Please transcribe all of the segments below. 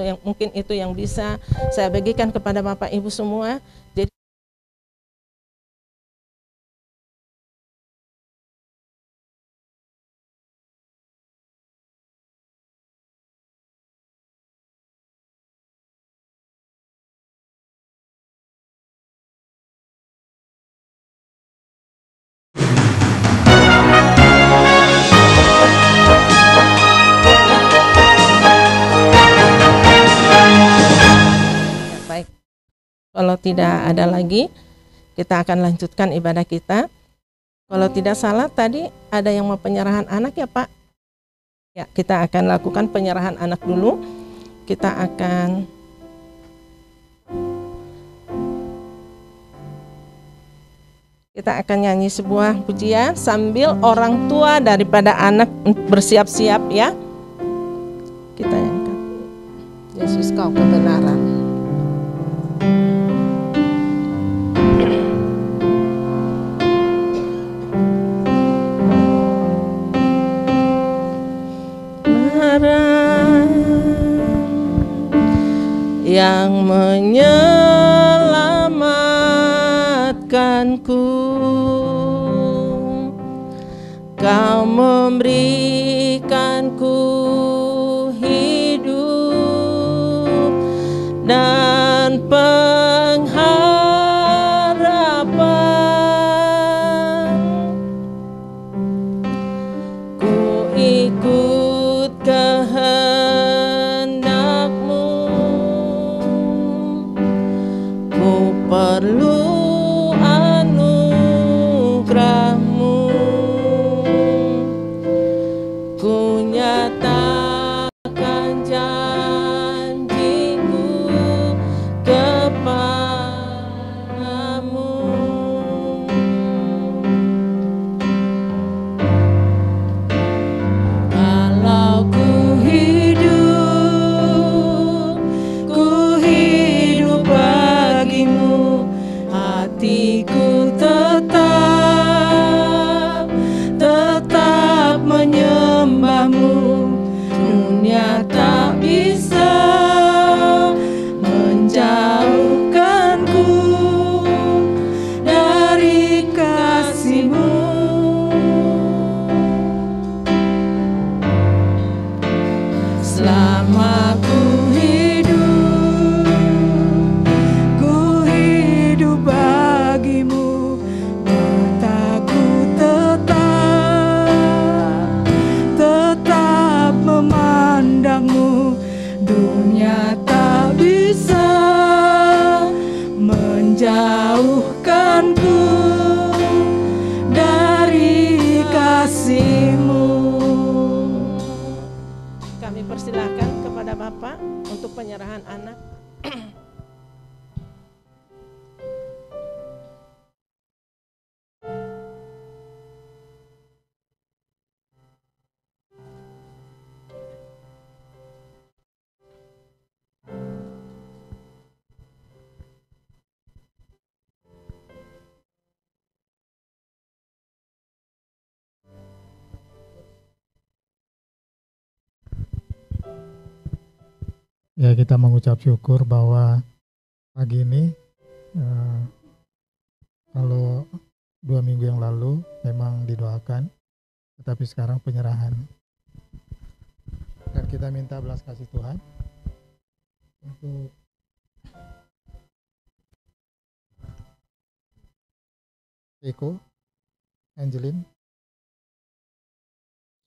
yang mungkin itu yang bisa saya bagikan kepada Bapak Ibu semua. Jadi baik, kalau tidak ada lagi, kita akan lanjutkan ibadah kita. Kalau tidak salah tadi ada yang mau penyerahan anak ya Pak? Ya, kita akan lakukan penyerahan anak dulu. Kita akan nyanyi sebuah pujian sambil orang tua daripada anak bersiap-siap ya. Kita nyanyikan Yesus kau kebenaran. Yang menyelamatkanku, Kau memberikanku hidup dan pengharapan. Ku ikut kehendak-Mu, ku perlu anugerah-Mu, ku nyatakan janji-Ku kepadamu. Kalau ku hidup bagimu, hatiku tetap menyembah-Mu. Dunia tak bisa menjauhkanku dari kasih-Mu. Selama ku hidup bagimu, mataku tetap memandang-Mu. Dunia tak bisa menjauhkanku dari kasih-Mu. Kami persilakan kepada Bapak untuk penyerahan anak. Ya, kita mengucap syukur bahwa pagi ini kalau 2 minggu yang lalu memang didoakan, tetapi sekarang penyerahan. Dan kita minta belas kasih Tuhan untuk Eko, Angelin,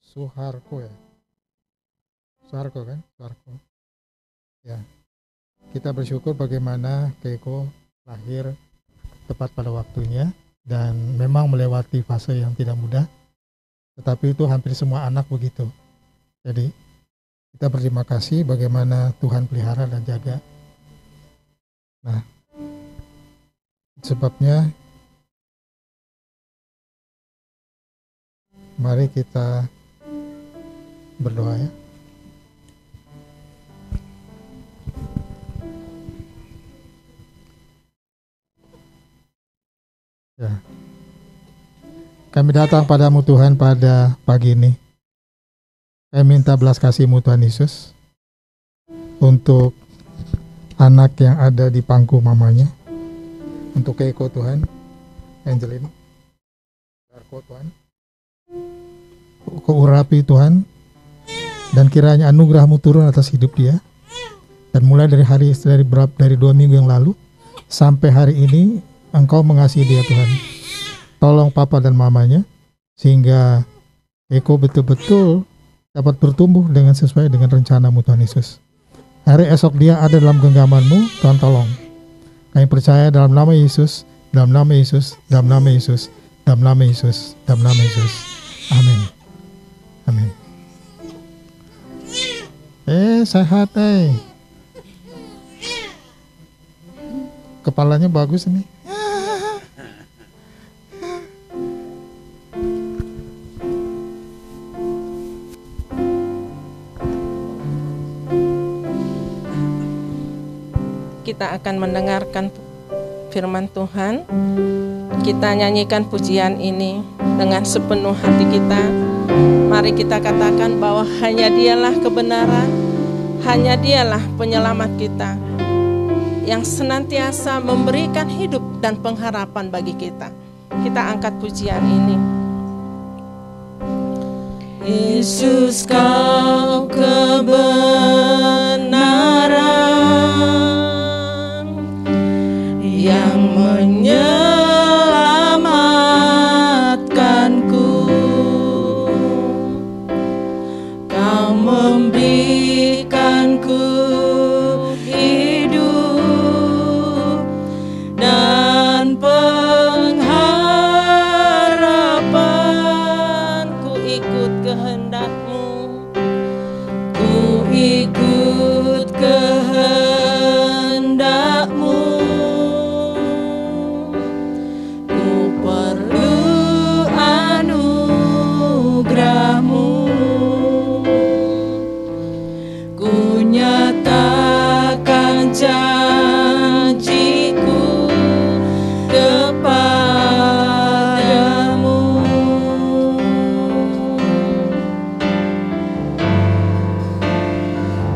Suharko ya, Suharko kan, Suharko. Ya, kita bersyukur bagaimana Keiko lahir tepat pada waktunya dan memang melewati fase yang tidak mudah, tetapi itu hampir semua anak begitu. Jadi kita berterima kasih bagaimana Tuhan pelihara dan jaga. Nah, sebabnya mari kita berdoa ya. Ya. Kami datang padamu Tuhan pada pagi ini. Kami minta belas kasih-Mu Tuhan Yesus, untuk anak yang ada di pangku mamanya, untuk Keiko Tuhan, Angelin, Darko Tuhan, Kau urapi Tuhan, dan kiranya anugerah-Mu turun atas hidup dia, dan mulai dari 2 minggu yang lalu sampai hari ini Engkau mengasihi dia Tuhan. Tolong papa dan mamanya sehingga Eko betul-betul dapat bertumbuh dengan sesuai dengan rencana-Mu Tuhan Yesus. Hari esok dia ada dalam genggaman-Mu, Tuhan tolong. Kami percaya dalam nama Yesus, dalam nama Yesus, dalam nama Yesus, dalam nama Yesus, dalam nama Yesus. Amin. Amin. Sehat kepalanya bagus nih. Kita akan mendengarkan firman Tuhan. Kita nyanyikan pujian ini dengan sepenuh hati kita. Mari kita katakan bahwa hanya Dialah kebenaran, hanya Dialah penyelamat kita, yang senantiasa memberikan hidup dan pengharapan bagi kita. Kita angkat pujian ini. Yesus, Kau kebenaran yang menyelamatkanku. Kau memberikanku hidup dan pengharapan. Ku ikut kehendak-Mu, ku ikut kehendak-Mu. Ku perlu anugerah-Mu. Ku nyatakan janjiku kepadamu.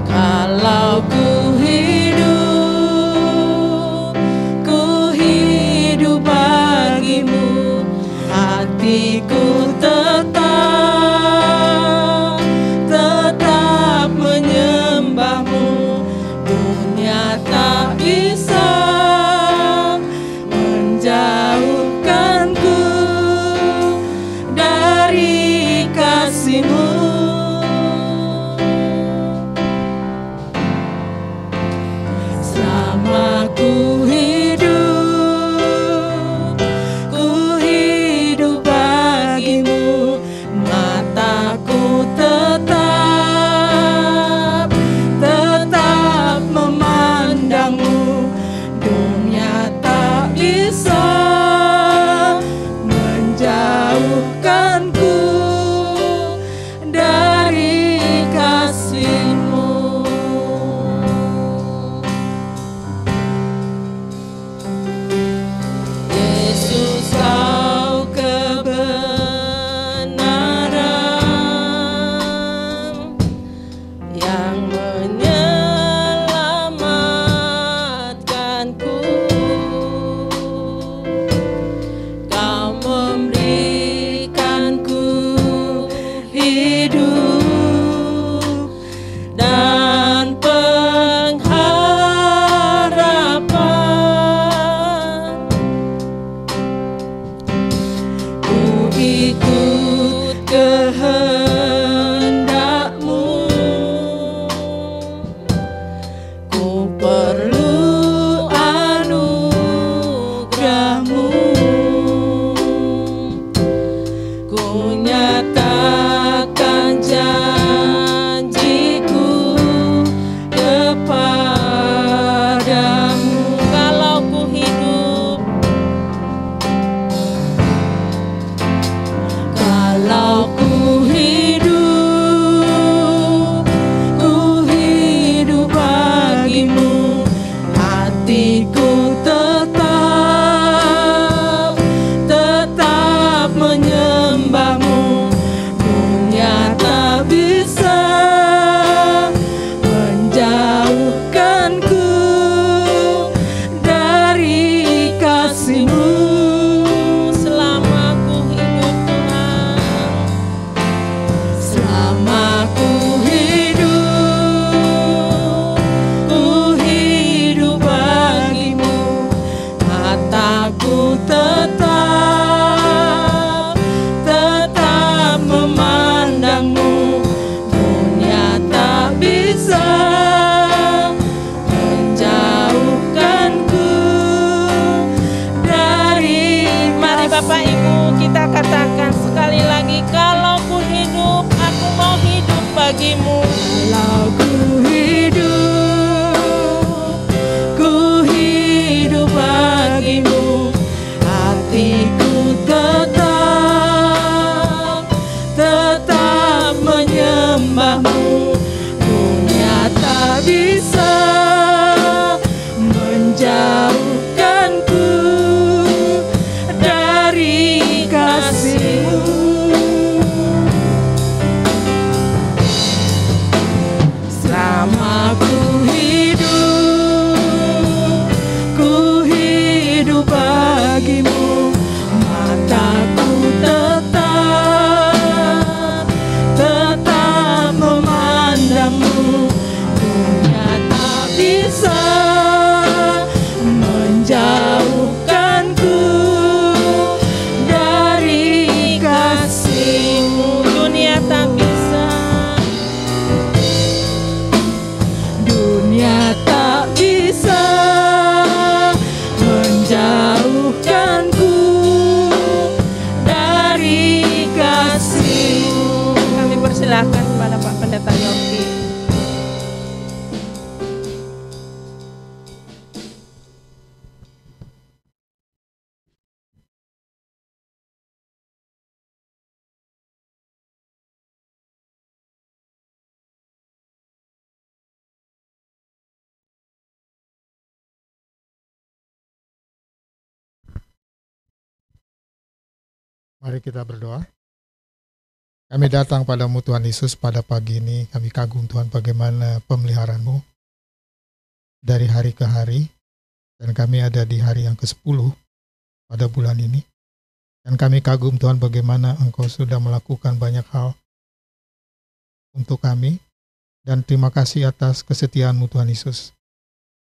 Kalau ku hidup bagimu, hatiku tetap menyembah-Mu. Dunia tak bisa menjauhkanku dari kasih-Mu. Mari kita berdoa. Kami datang padamu Tuhan Yesus pada pagi ini. Kami kagum Tuhan bagaimana pemeliharaan-Mu dari hari ke hari. Dan kami ada di hari yang ke-10 pada bulan ini. Dan kami kagum Tuhan bagaimana Engkau sudah melakukan banyak hal untuk kami. Dan terima kasih atas kesetiaan-Mu Tuhan Yesus.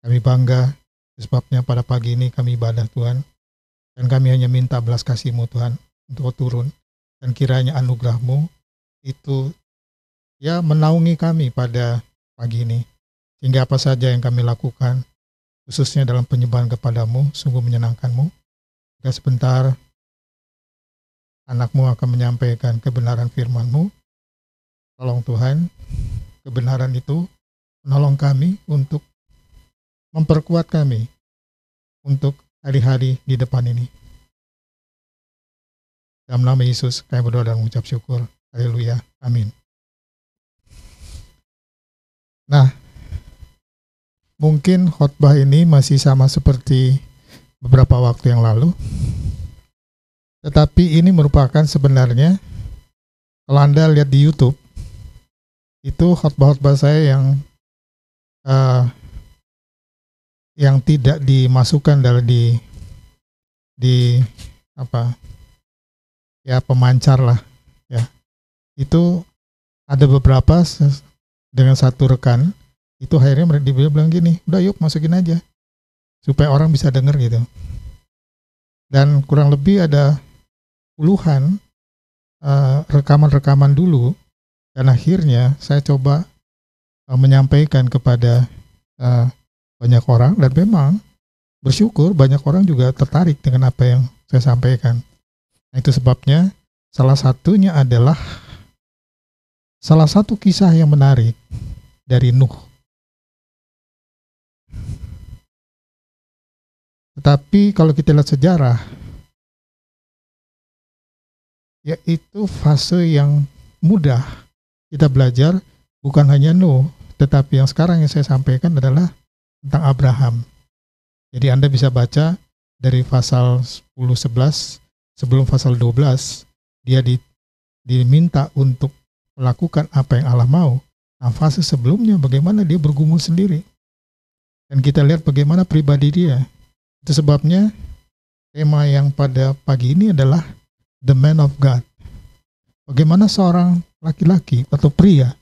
Kami bangga sebabnya pada pagi ini kami ibadah Tuhan. Dan kami hanya minta belas kasih-Mu Tuhan untuk turun. Dan kiranya anugerah-Mu itu ya menaungi kami pada pagi ini. Sehingga apa saja yang kami lakukan, khususnya dalam penyembahan kepadamu, sungguh menyenangkan-Mu. Jika sebentar anak-Mu akan menyampaikan kebenaran firman-Mu, tolong Tuhan, kebenaran itu menolong kami untuk memperkuat kami untuk hari-hari di depan ini. Dalam nama Yesus, kami berdoa dan mengucap syukur. Haleluya. Amin. Nah, mungkin khotbah ini masih sama seperti beberapa waktu yang lalu. Tetapi ini merupakan sebenarnya, kalau Anda lihat di YouTube, itu khotbah-khotbah saya yang tidak dimasukkan dalam di pemancar lah ya. Itu ada beberapa dengan satu rekan, itu akhirnya dia bilang gini, udah yuk masukin aja supaya orang bisa dengar gitu. Dan kurang lebih ada puluhan rekaman-rekaman dulu, dan akhirnya saya coba menyampaikan kepada banyak orang, dan memang bersyukur banyak orang juga tertarik dengan apa yang saya sampaikan. Nah, itu sebabnya salah satunya adalah salah satu kisah yang menarik dari Nuh. Tetapi kalau kita lihat sejarah, yaitu fase yang mudah kita belajar, bukan hanya Nuh, tetapi yang sekarang yang saya sampaikan adalah tentang Abraham. Jadi Anda bisa baca dari pasal 10-11, sebelum pasal 12, dia diminta untuk melakukan apa yang Allah mau. Nah, fase sebelumnya bagaimana dia bergumul sendiri. Dan kita lihat bagaimana pribadi dia. Itu sebabnya tema yang pada pagi ini adalah The Man of God. Bagaimana seorang laki-laki atau pria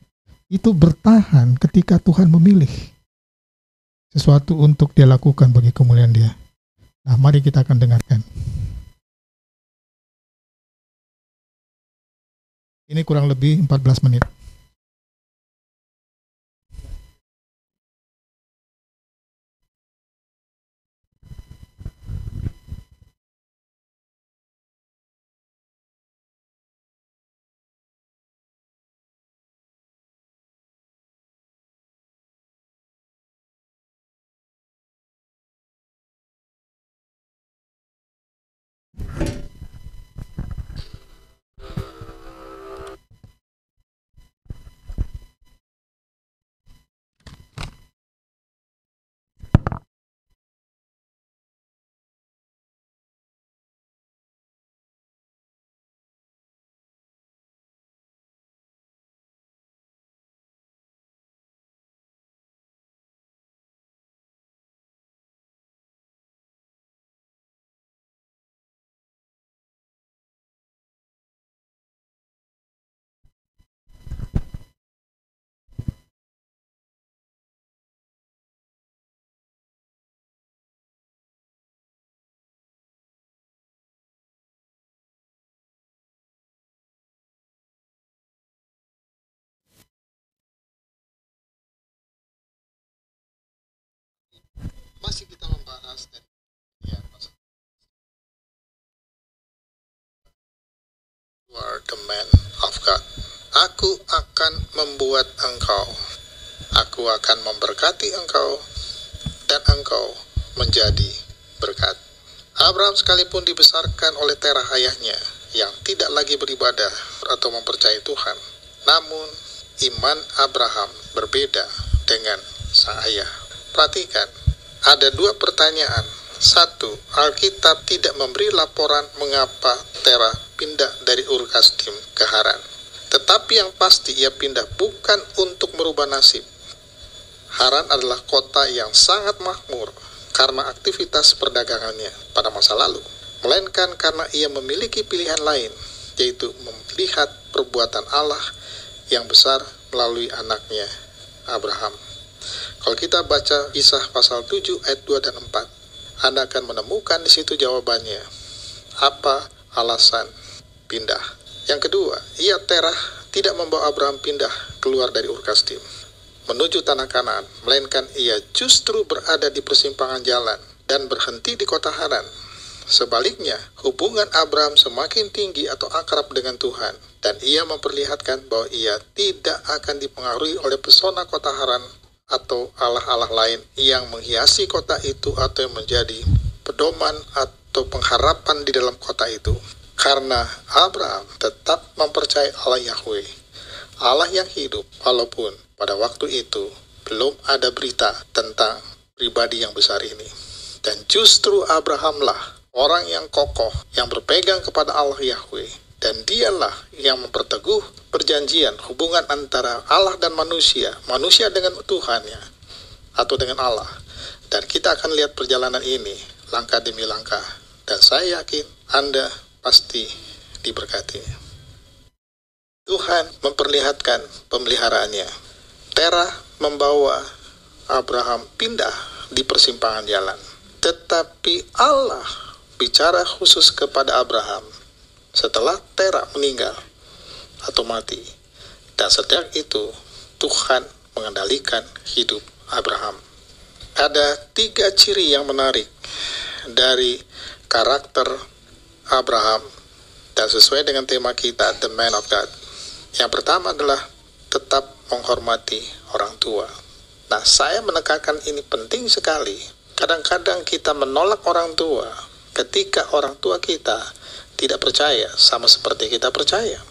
itu bertahan ketika Tuhan memilih sesuatu untuk dia lakukan bagi kemuliaan dia. Nah, mari kita akan dengarkan. Ini kurang lebih 14 menit. Masih kita membahas dari You are the man of God. Aku akan membuat engkau, aku akan memberkati engkau, dan engkau menjadi berkat. Abraham sekalipun dibesarkan oleh Terah ayahnya yang tidak lagi beribadah atau mempercayai Tuhan, namun iman Abraham berbeda dengan sang ayah. Perhatikan, ada dua pertanyaan. Satu, Alkitab tidak memberi laporan mengapa Terah pindah dari Ur Kasdim ke Haran. Tetapi yang pasti ia pindah bukan untuk merubah nasib. Haran adalah kota yang sangat makmur karena aktivitas perdagangannya pada masa lalu, melainkan karena ia memiliki pilihan lain, yaitu melihat perbuatan Allah yang besar melalui anaknya Abraham. Kalau kita baca Kisah pasal 7 ayat 2 dan 4, Anda akan menemukan di situ jawabannya. Apa alasan pindah? Yang kedua, Terah tidak membawa Abraham pindah keluar dari Ur Kasdim menuju tanah Kanaan, melainkan ia justru berada di persimpangan jalan dan berhenti di kota Haran. Sebaliknya, hubungan Abraham semakin tinggi atau akrab dengan Tuhan, dan ia memperlihatkan bahwa ia tidak akan dipengaruhi oleh pesona kota Haran atau allah-allah lain yang menghiasi kota itu atau yang menjadi pedoman atau pengharapan di dalam kota itu. Karena Abraham tetap mempercayai Allah Yahweh, Allah yang hidup, walaupun pada waktu itu belum ada berita tentang pribadi yang besar ini. Dan justru Abrahamlah orang yang kokoh, yang berpegang kepada Allah Yahweh, dan dialah yang memperteguh perjanjian hubungan antara Allah dan manusia dengan Tuhannya, atau dengan Allah. Dan kita akan lihat perjalanan ini, langkah demi langkah, dan saya yakin Anda pasti diberkati. Tuhan memperlihatkan pemeliharaannya. Terah membawa Abraham pindah di persimpangan jalan, tetapi Allah bicara khusus kepada Abraham setelah Terah meninggal atau mati. Dan sejak itu Tuhan mengendalikan hidup Abraham. Ada 3 ciri yang menarik dari karakter Abraham dan sesuai dengan tema kita, The Man of God. Yang pertama adalah tetap menghormati orang tua. Nah, saya menekankan ini penting sekali. Kadang-kadang kita menolak orang tua ketika orang tua kita tidak percaya sama seperti kita percaya.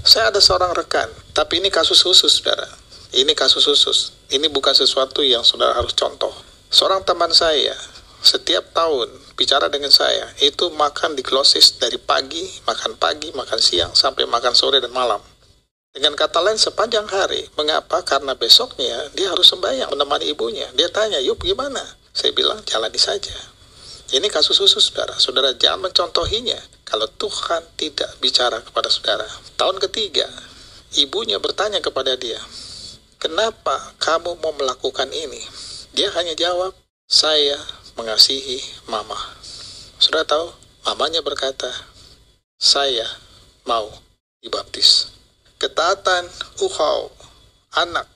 Saya ada seorang rekan, tapi ini kasus khusus, saudara. Ini kasus khusus. Ini bukan sesuatu yang saudara harus contoh. Seorang teman saya, setiap tahun bicara dengan saya, itu makan di closest dari pagi, makan siang, sampai makan sore dan malam. Dengan kata lain, sepanjang hari. Mengapa? Karena besoknya dia harus sembahyang menemani ibunya. Dia tanya, "Yuk, gimana?" Saya bilang, "Jalani saja." Ini kasus khusus, saudara. Saudara jangan mencontohinya kalau Tuhan tidak bicara kepada saudara. Tahun ketiga, ibunya bertanya kepada dia, "Kenapa kamu mau melakukan ini?" Dia hanya jawab, "Saya mengasihi mama." Saudara tahu, mamanya berkata, "Saya mau dibaptis." Ketaatan anak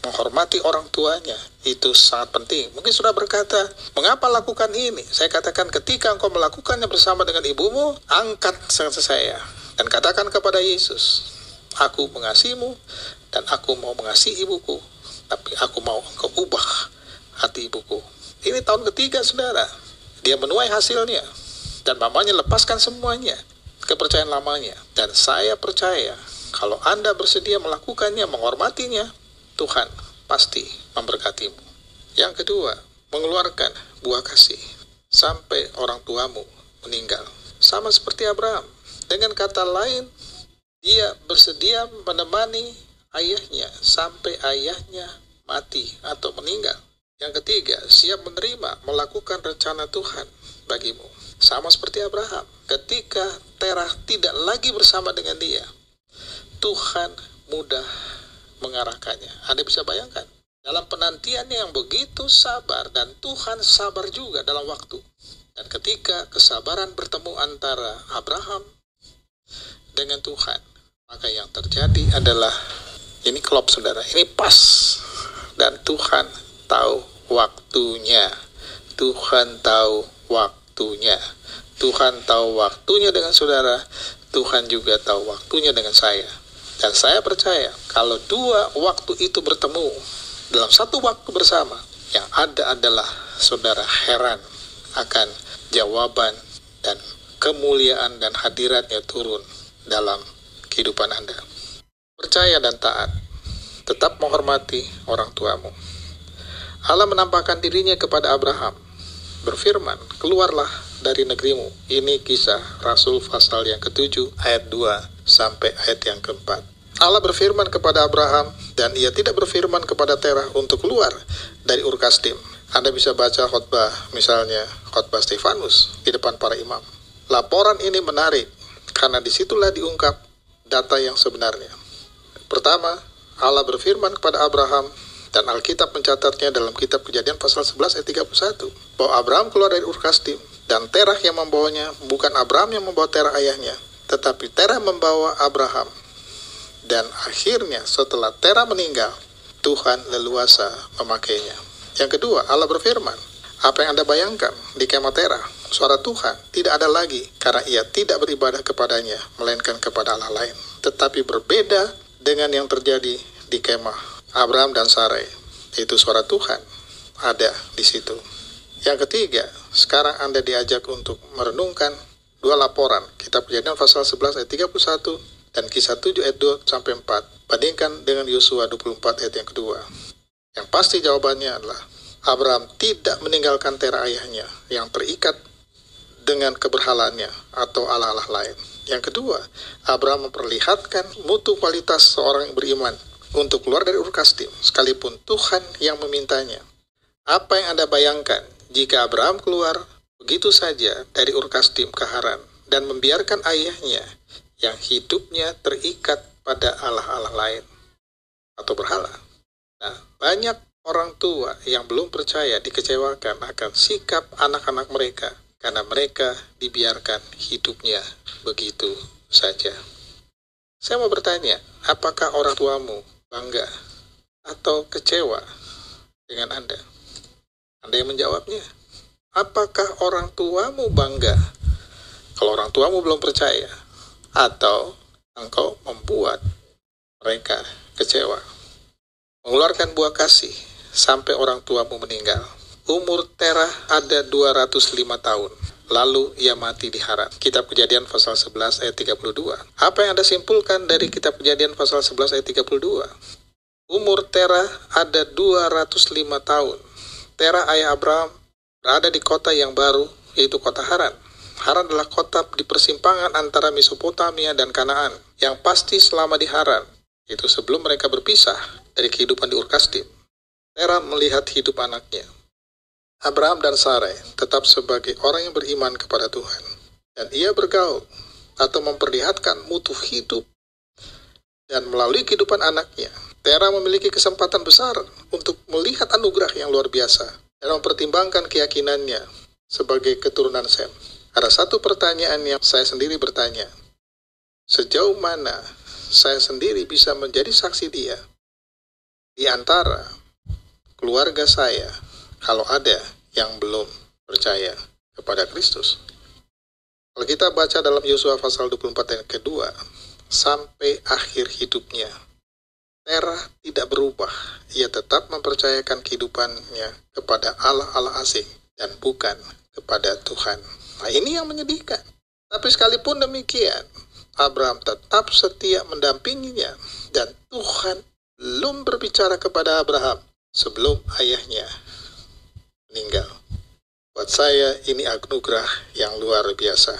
menghormati orang tuanya itu sangat penting. Mungkin sudah berkata, "Mengapa lakukan ini?" Saya katakan, ketika engkau melakukannya bersama dengan ibumu, angkat saya dan katakan kepada Yesus, "Aku mengasihimu dan aku mau mengasihi ibuku, tapi aku mau engkau ubah hati ibuku." Ini tahun ketiga, saudara. Dia menuai hasilnya dan mamanya lepaskan semuanya kepercayaan lamanya. Dan saya percaya kalau Anda bersedia melakukannya, menghormatinya, Tuhan pasti memberkatimu. Yang kedua, mengeluarkan buah kasih sampai orang tuamu meninggal. Sama seperti Abraham. Dengan kata lain, dia bersedia menemani ayahnya sampai ayahnya mati atau meninggal. Yang ketiga, siap menerima melakukan rencana Tuhan bagimu. Sama seperti Abraham. Ketika Terah tidak lagi bersama dengan dia, Tuhan mudah mengarahkannya. Anda bisa bayangkan, dalam penantiannya yang begitu sabar, dan Tuhan sabar juga dalam waktu. Dan ketika kesabaran bertemu antara Abraham dengan Tuhan, maka yang terjadi adalah, ini klop, saudara, ini pas. Dan Tuhan tahu waktunya. Tuhan tahu waktunya. Tuhan tahu waktunya dengan saudara. Tuhan juga tahu waktunya dengan saya. Dan saya percaya kalau 2 waktu itu bertemu dalam satu waktu bersama, yang ada adalah saudara heran akan jawaban dan kemuliaan dan hadiratnya turun dalam kehidupan Anda. Percaya dan taat. Tetap menghormati orang tuamu. Allah menampakkan dirinya kepada Abraham, berfirman, "Keluarlah dari negerimu. Ini Kisah Rasul pasal yang ke-7 ayat 2 sampai ayat yang ke-4. Allah berfirman kepada Abraham, dan ia tidak berfirman kepada Terah untuk keluar dari Ur Kasdim. Anda bisa baca khotbah, misalnya khotbah Stefanus di depan para imam. Laporan ini menarik karena disitulah diungkap data yang sebenarnya. Pertama, Allah berfirman kepada Abraham, dan Alkitab mencatatnya dalam kitab Kejadian pasal 11 ayat 31, bahwa Abraham keluar dari Ur Kasdim, dan Terah yang membawanya. Bukan Abraham yang membawa Terah ayahnya, tetapi Terah membawa Abraham. Dan akhirnya setelah Terah meninggal, Tuhan leluasa memakainya. Yang kedua, Allah berfirman, apa yang Anda bayangkan di kemah Terah, suara Tuhan tidak ada lagi, karena ia tidak beribadah kepadanya, melainkan kepada Allah lain. Tetapi berbeda dengan yang terjadi di kemah Abraham dan Sarai, itu suara Tuhan ada di situ. Yang ketiga, sekarang Anda diajak untuk merenungkan dua laporan, kitab Kejadian pasal 11 ayat 31 dan Kisah 7 ayat 2 sampai 4. Bandingkan dengan Yosua 24 ayat yang kedua. Yang pasti jawabannya adalah Abraham tidak meninggalkan Terah ayahnya yang terikat dengan keberhalaannya atau allah-allah lain. Yang kedua, Abraham memperlihatkan mutu kualitas seorang yang beriman untuk keluar dari Ur Kasdim, sekalipun Tuhan yang memintanya. Apa yang Anda bayangkan jika Abraham keluar begitu saja dari Ur Kasdim ke Haran dan membiarkan ayahnya yang hidupnya terikat pada allah-allah lain atau berhala? Nah, banyak orang tua yang belum percaya dikecewakan akan sikap anak-anak mereka karena mereka dibiarkan hidupnya begitu saja. Saya mau bertanya, apakah orang tuamu bangga atau kecewa dengan Anda? Anda yang menjawabnya. Apakah orang tuamu bangga kalau orang tuamu belum percaya? Atau engkau membuat mereka kecewa? Mengeluarkan buah kasih sampai orang tuamu meninggal. Umur Terah ada 205 tahun. Lalu ia mati di Haran. Kitab Kejadian pasal 11 ayat 32. Apa yang Anda simpulkan dari kitab Kejadian pasal 11 ayat 32? Umur Terah ada 205 tahun. Terah ayah Abraham berada di kota yang baru, yaitu kota Haran. Haran adalah kota di persimpangan antara Mesopotamia dan Kanaan. Yang pasti selama di Haran, itu sebelum mereka berpisah dari kehidupan di Ur Kasdim, Terah melihat hidup anaknya Abraham dan Sarai tetap sebagai orang yang beriman kepada Tuhan. Dan ia bergaul atau memperlihatkan mutu hidup. Dan melalui kehidupan anaknya, Terah memiliki kesempatan besar untuk melihat anugerah yang luar biasa dan mempertimbangkan keyakinannya sebagai keturunan Sem. Ada satu pertanyaan yang saya sendiri bertanya, sejauh mana saya sendiri bisa menjadi saksi dia di antara keluarga saya kalau ada yang belum percaya kepada Kristus? Kalau kita baca dalam Yosua pasal 24 ayat kedua, sampai akhir hidupnya, Terah tidak berubah. Ia tetap mempercayakan kehidupannya kepada allah-allah asing dan bukan kepada Tuhan. Nah, ini yang menyedihkan. Tapi sekalipun demikian, Abraham tetap setia mendampinginya, dan Tuhan belum berbicara kepada Abraham sebelum ayahnya meninggal. Buat saya ini anugerah yang luar biasa.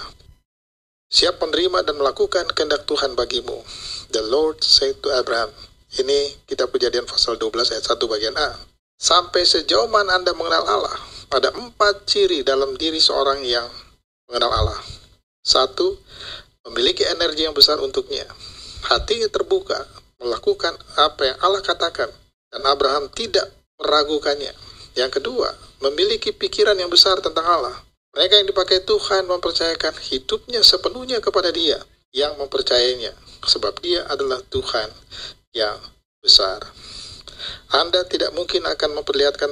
Siap menerima dan melakukan kehendak Tuhan bagimu. The Lord said to Abraham. Ini kitab Kejadian pasal 12 ayat 1 bagian A. Sampai sejauh mana Anda mengenal Allah? Ada 4 ciri dalam diri seorang yang mengenal Allah. 1. Memiliki energi yang besar untuknya. Hatinya terbuka melakukan apa yang Allah katakan, dan Abraham tidak meragukannya. Yang kedua, memiliki pikiran yang besar tentang Allah. Mereka yang dipakai Tuhan mempercayakan hidupnya sepenuhnya kepada Dia yang mempercayainya, sebab Dia adalah Tuhan yang besar. Anda tidak mungkin akan memperlihatkan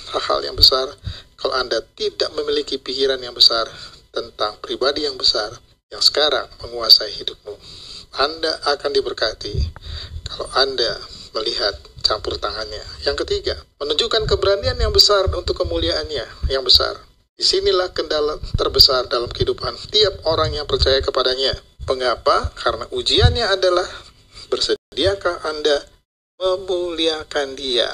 hal-hal yang besar kalau Anda tidak memiliki pikiran yang besar tentang pribadi yang besar yang sekarang menguasai hidupmu. Anda akan diberkati kalau Anda melihat campur tangannya. Yang ketiga, menunjukkan keberanian yang besar untuk kemuliaannya yang besar. Disinilah kendala terbesar dalam kehidupan tiap orang yang percaya kepadanya. Mengapa? Karena ujiannya adalah, bersediakah Anda memuliakan Dia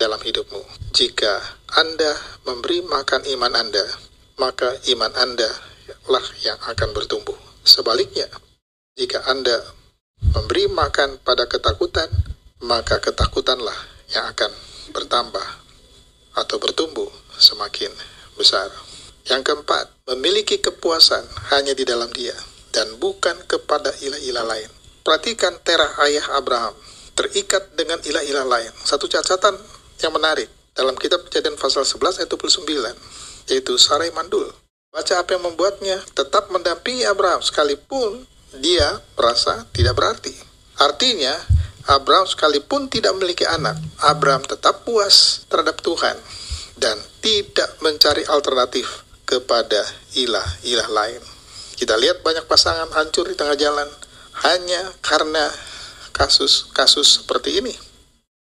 dalam hidupmu? Jika Anda memberi makan iman Anda, maka iman Anda lah yang akan bertumbuh. Sebaliknya, jika Anda memberi makan pada ketakutan, maka ketakutanlah yang akan bertambah atau bertumbuh semakin besar. Yang keempat, memiliki kepuasan hanya di dalam Dia dan bukan kepada ilah-ilah lain. Perhatikan Terah ayah Abraham terikat dengan ilah-ilah lain. Satu catatan yang menarik dalam kitab Kejadian pasal 11 ayat 29, yaitu Sarai mandul. Baca apa yang membuatnya tetap mendampingi Abraham sekalipun dia merasa tidak berarti. Artinya, Abraham sekalipun tidak memiliki anak, Abraham tetap puas terhadap Tuhan dan tidak mencari alternatif kepada ilah-ilah lain. Kita lihat banyak pasangan hancur di tengah jalan hanya karena kasus-kasus seperti ini.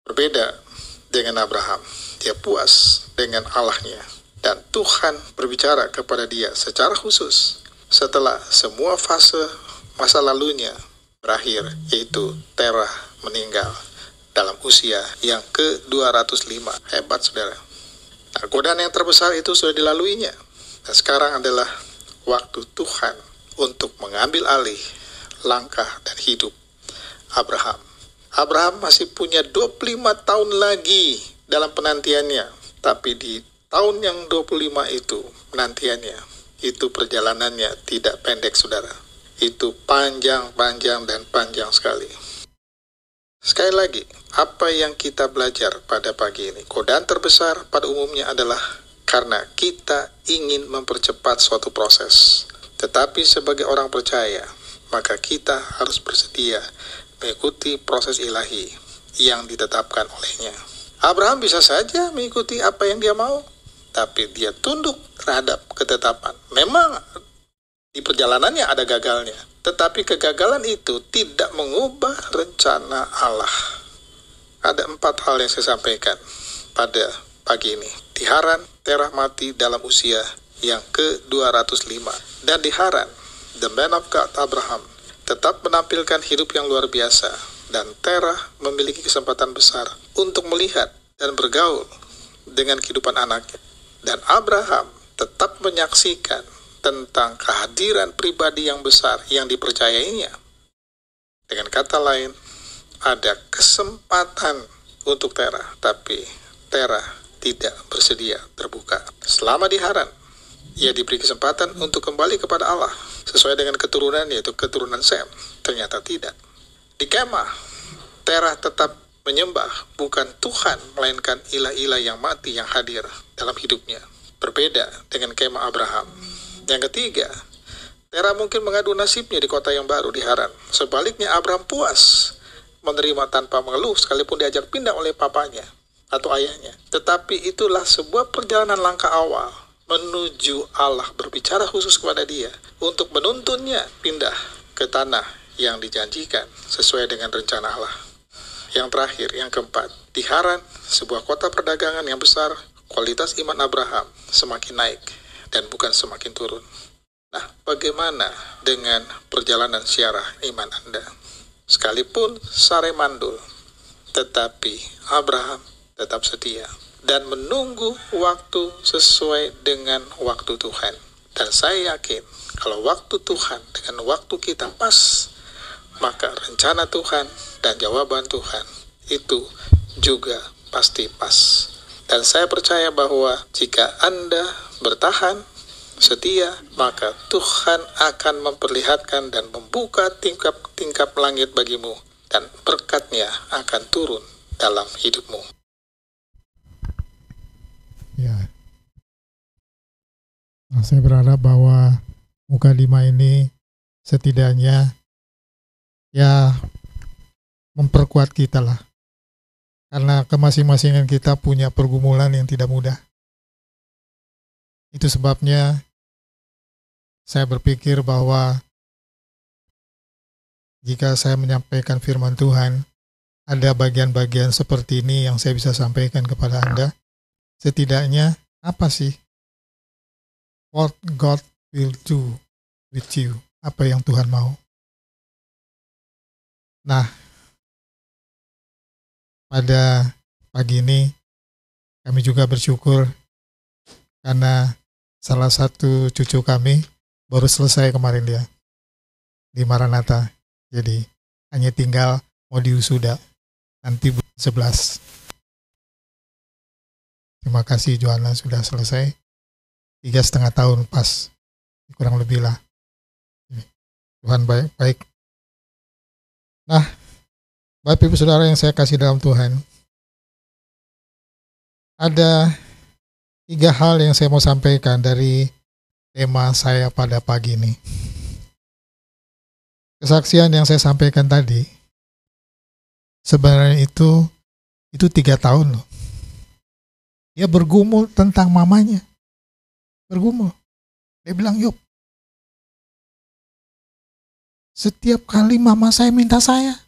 Berbeda dengan Abraham, dia puas dengan Allahnya dan Tuhan berbicara kepada dia secara khusus setelah semua fase masa lalunya berakhir, yaitu Terah meninggal dalam usia yang ke-205. Hebat, saudara. Nah, godaan yang terbesar itu sudah dilaluinya. Dan sekarang adalah waktu Tuhan untuk mengambil alih langkah dan hidup Abraham. Abraham masih punya 25 tahun lagi dalam penantiannya. Tapi di tahun yang 25 itu, penantiannya, itu perjalanannya tidak pendek, saudara. Itu panjang dan panjang sekali. Sekali lagi, apa yang kita belajar pada pagi ini? Godaan terbesar pada umumnya adalah karena kita ingin mempercepat suatu proses. Tetapi sebagai orang percaya, maka kita harus bersedia mengikuti proses ilahi yang ditetapkan olehnya. Abraham bisa saja mengikuti apa yang dia mau, tapi dia tunduk terhadap ketetapan. Memang di perjalanannya ada gagalnya, tetapi kegagalan itu tidak mengubah rencana Allah. Ada 4 hal yang saya sampaikan pada pagi ini. Di Haran, Terah mati dalam usia yang ke-205. Dan di Haran, the man of God Abraham tetap menampilkan hidup yang luar biasa. Dan Terah memiliki kesempatan besar untuk melihat dan bergaul dengan kehidupan anaknya. Dan Abraham tetap menyaksikan tentang kehadiran pribadi yang besar yang dipercayainya. Dengan kata lain, ada kesempatan untuk Terah, tapi Terah tidak bersedia terbuka. Selama di Haran, ia diberi kesempatan untuk kembali kepada Allah sesuai dengan keturunan, yaitu keturunan Sem. Ternyata tidak. Di Kemah, Terah tetap menyembah bukan Tuhan, melainkan ilah-ilah yang mati yang hadir dalam hidupnya. Berbeda dengan Kemah Abraham. Yang ketiga, Terah mungkin mengadu nasibnya di kota yang baru di Haran. Sebaliknya, Abraham puas menerima tanpa mengeluh sekalipun diajak pindah oleh papanya atau ayahnya. Tetapi itulah sebuah perjalanan langkah awal menuju Allah berbicara khusus kepada dia untuk menuntunnya pindah ke tanah yang dijanjikan sesuai dengan rencana Allah. Yang terakhir, yang keempat, di Haran, sebuah kota perdagangan yang besar, kualitas iman Abraham semakin naik dan bukan semakin turun. Nah, bagaimana dengan perjalanan syarah iman Anda? Sekalipun Sarai mandul, tetapi Abraham tetap setia dan menunggu waktu sesuai dengan waktu Tuhan. Dan saya yakin kalau waktu Tuhan dengan waktu kita pas, maka rencana Tuhan dan jawaban Tuhan itu juga pasti pas. Dan saya percaya bahwa jika Anda bertahan, setia, maka Tuhan akan memperlihatkan dan membuka tingkap langit bagimu, dan berkat-Nya akan turun dalam hidupmu. Ya. Nah, saya berharap bahwa muka 5 ini setidaknya ya memperkuat kita lah. Karena kemasing-masingan kita punya pergumulan yang tidak mudah. Itu sebabnya saya berpikir bahwa jika saya menyampaikan firman Tuhan, ada bagian-bagian seperti ini yang saya bisa sampaikan kepada Anda. Setidaknya, apa sih what God will do with you? Apa yang Tuhan mau? Nah, pada pagi ini kami juga bersyukur karena salah satu cucu kami baru selesai kemarin dia di Maranatha. Jadi hanya tinggal mau diwisuda nanti bulan 11. Terima kasih Joanna sudah selesai 3,5 tahun pas, kurang lebih lah. Tuhan baik. Nah, Bapak Ibu Saudara yang saya kasih dalam Tuhan, ada 3 hal yang saya mau sampaikan dari tema saya pada pagi ini. Kesaksian yang saya sampaikan tadi, sebenarnya itu 3 tahun loh. Dia bergumul tentang mamanya. Bergumul. Dia bilang, "Yuk, setiap kali mama saya minta saya.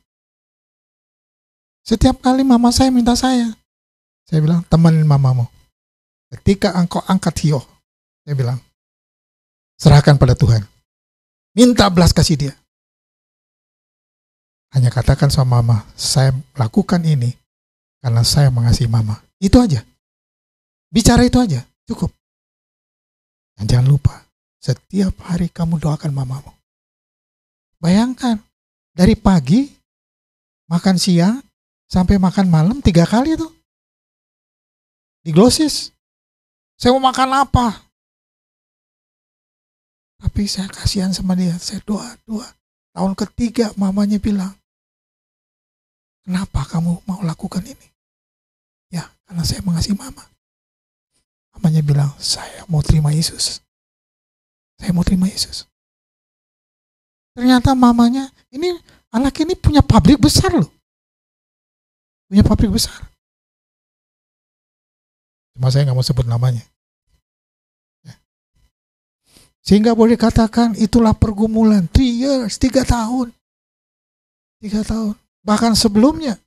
Setiap kali mama saya minta saya." Saya bilang, "Temenin mamamu. Ketika engkau angkat hio," saya bilang, "serahkan pada Tuhan. Minta belas kasih dia. Hanya katakan sama mama, saya lakukan ini karena saya mengasihi mama." Itu aja. Bicara itu aja, cukup. Dan jangan lupa, setiap hari kamu doakan mamamu. Bayangkan, dari pagi, makan siang, sampai makan malam 3 kali tuh. Diglosis. Saya mau makan apa? Tapi saya kasihan sama dia. Saya doa. Tahun ketiga mamanya bilang, "Kenapa kamu mau lakukan ini?" "Ya, karena saya mengasihi mama." Mamanya bilang, "Saya mau terima Yesus. Saya mau terima Yesus." Ternyata mamanya, anak ini punya pabrik besar loh. Punya pabrik besar. Cuma saya nggak mau sebut namanya. Sehingga boleh dikatakan itulah pergumulan 3 tahun. 3 tahun. Bahkan sebelumnya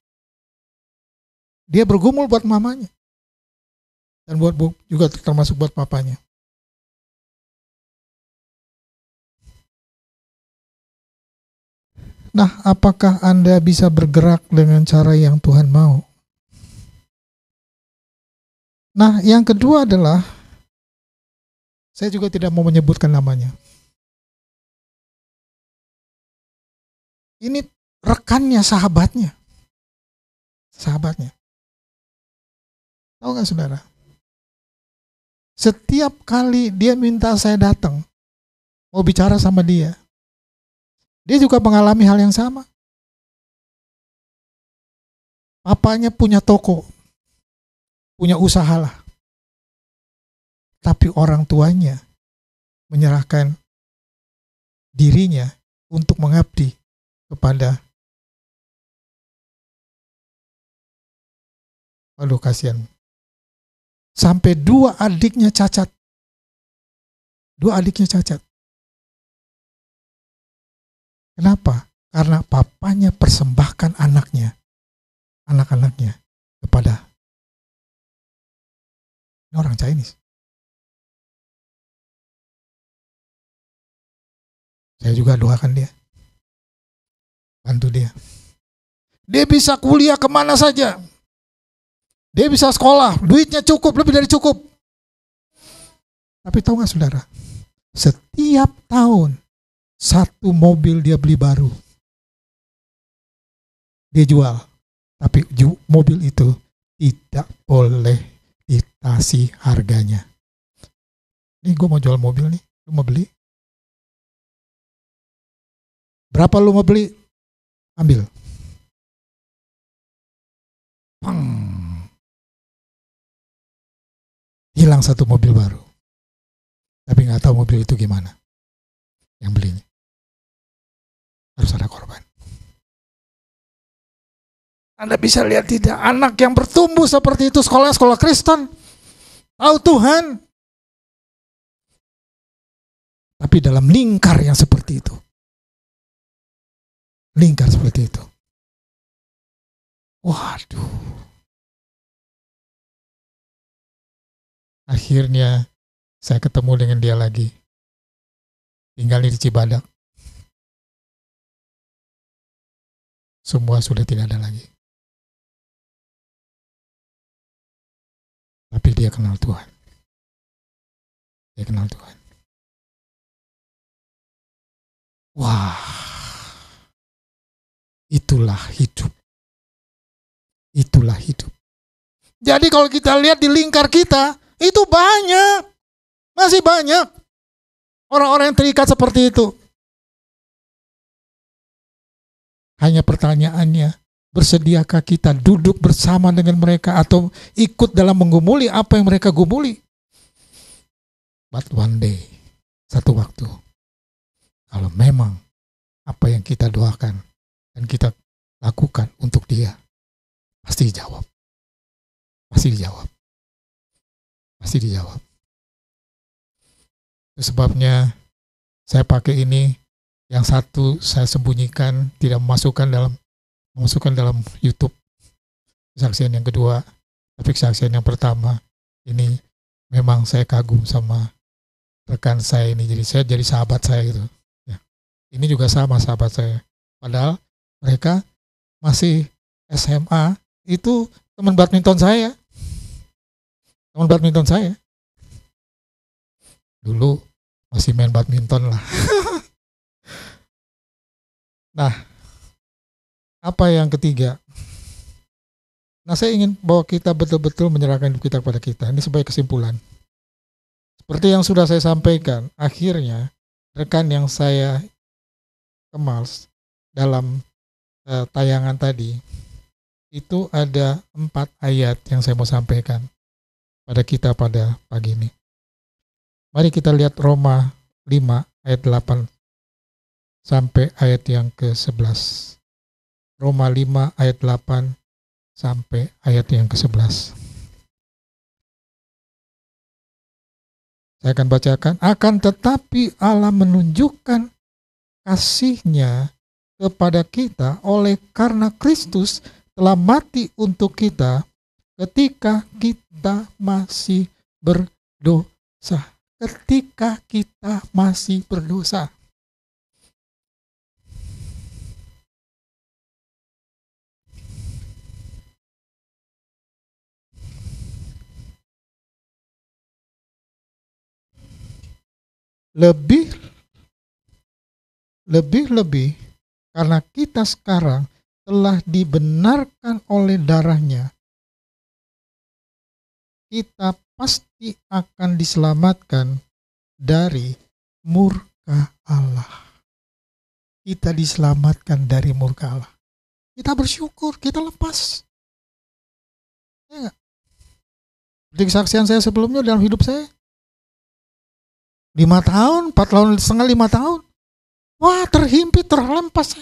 dia bergumul buat mamanya. Dan juga termasuk buat papanya. Nah, apakah Anda bisa bergerak dengan cara yang Tuhan mau? Nah, yang kedua adalah, saya juga tidak mau menyebutkan namanya. Ini rekannya, sahabatnya. Tahu nggak saudara? Setiap kali dia minta saya datang, mau bicara sama dia, dia juga mengalami hal yang sama. Papanya punya toko, punya usaha lah. Tapi orang tuanya menyerahkan dirinya untuk mengabdi kepada, aduh kasihan. Sampai 2 adiknya cacat. 2 adiknya cacat. Kenapa? Karena papanya persembahkan anak-anaknya kepada orang Chinese. Saya juga doakan dia. Bantu dia. Dia bisa kuliah kemana saja. Dia bisa sekolah, duitnya cukup, lebih dari cukup. Tapi tahu nggak saudara? Setiap tahun 1 mobil dia beli baru. Dia jual. Tapi mobil itu tidak boleh ditasi harganya. Nih gue mau jual mobil nih, lu mau beli? Berapa lu mau beli? Ambil. Pang. Hilang 1 mobil baru. Tapi nggak tahu mobil itu gimana yang belinya. Harus ada korban. Anda bisa lihat tidak, anak yang bertumbuh seperti itu, sekolah Kristen, tahu Tuhan, tapi dalam lingkar yang seperti itu. Lingkar seperti itu. Waduh. Akhirnya saya ketemu dengan dia lagi. Tinggal di Cibadak. Semua sudah tidak ada lagi. Tapi dia kenal Tuhan. Saya kenal Tuhan. Wah, itulah hidup. Itulah hidup. Jadi kalau kita lihat di lingkar kita, itu banyak. Masih banyak orang-orang yang terikat seperti itu. Hanya pertanyaannya, bersediakah kita duduk bersama dengan mereka atau ikut dalam menggumuli apa yang mereka gumuli? But one day, satu waktu, kalau memang apa yang kita doakan dan kita lakukan untuk dia, pasti dijawab. Pasti dijawab. Pasti dijawab. Itu sebabnya saya pakai ini. Yang satu saya sembunyikan, tidak memasukkan dalam YouTube. Kesaksian yang kedua, tapi kesaksian yang pertama, ini memang saya kagum sama rekan saya ini. Jadi saya jadi sahabat saya gitu. Ya. Ini juga sama sahabat saya. Padahal mereka masih SMA, itu teman badminton saya. Teman badminton saya. Dulu masih main badminton lah. Nah, apa yang ketiga? Nah, saya ingin bahwa kita betul-betul menyerahkan hidup kita kepada kita. Ini sebagai kesimpulan. Seperti yang sudah saya sampaikan, akhirnya rekan yang saya kenal dalam tayangan tadi, itu ada 4 ayat yang saya mau sampaikan pada kita pada pagi ini. Mari kita lihat Roma 5 ayat 8 sampai ayat yang ke-11. Roma 5 ayat 8 sampai ayat yang ke-11. Saya akan bacakan. Akan tetapi Allah menunjukkan kasih-Nya kepada kita oleh karena Kristus telah mati untuk kita ketika kita masih berdosa. Ketika kita masih berdosa. Lebih karena kita sekarang telah dibenarkan oleh darah-Nya, kita pasti akan diselamatkan dari murka Allah. Kita diselamatkan dari murka Allah. Kita bersyukur, kita lepas. Ya enggak? Seperti kesaksian saya sebelumnya dalam hidup saya. 5 tahun, 4 tahun setengah, 5 tahun. Wah, terhimpit, terlempas.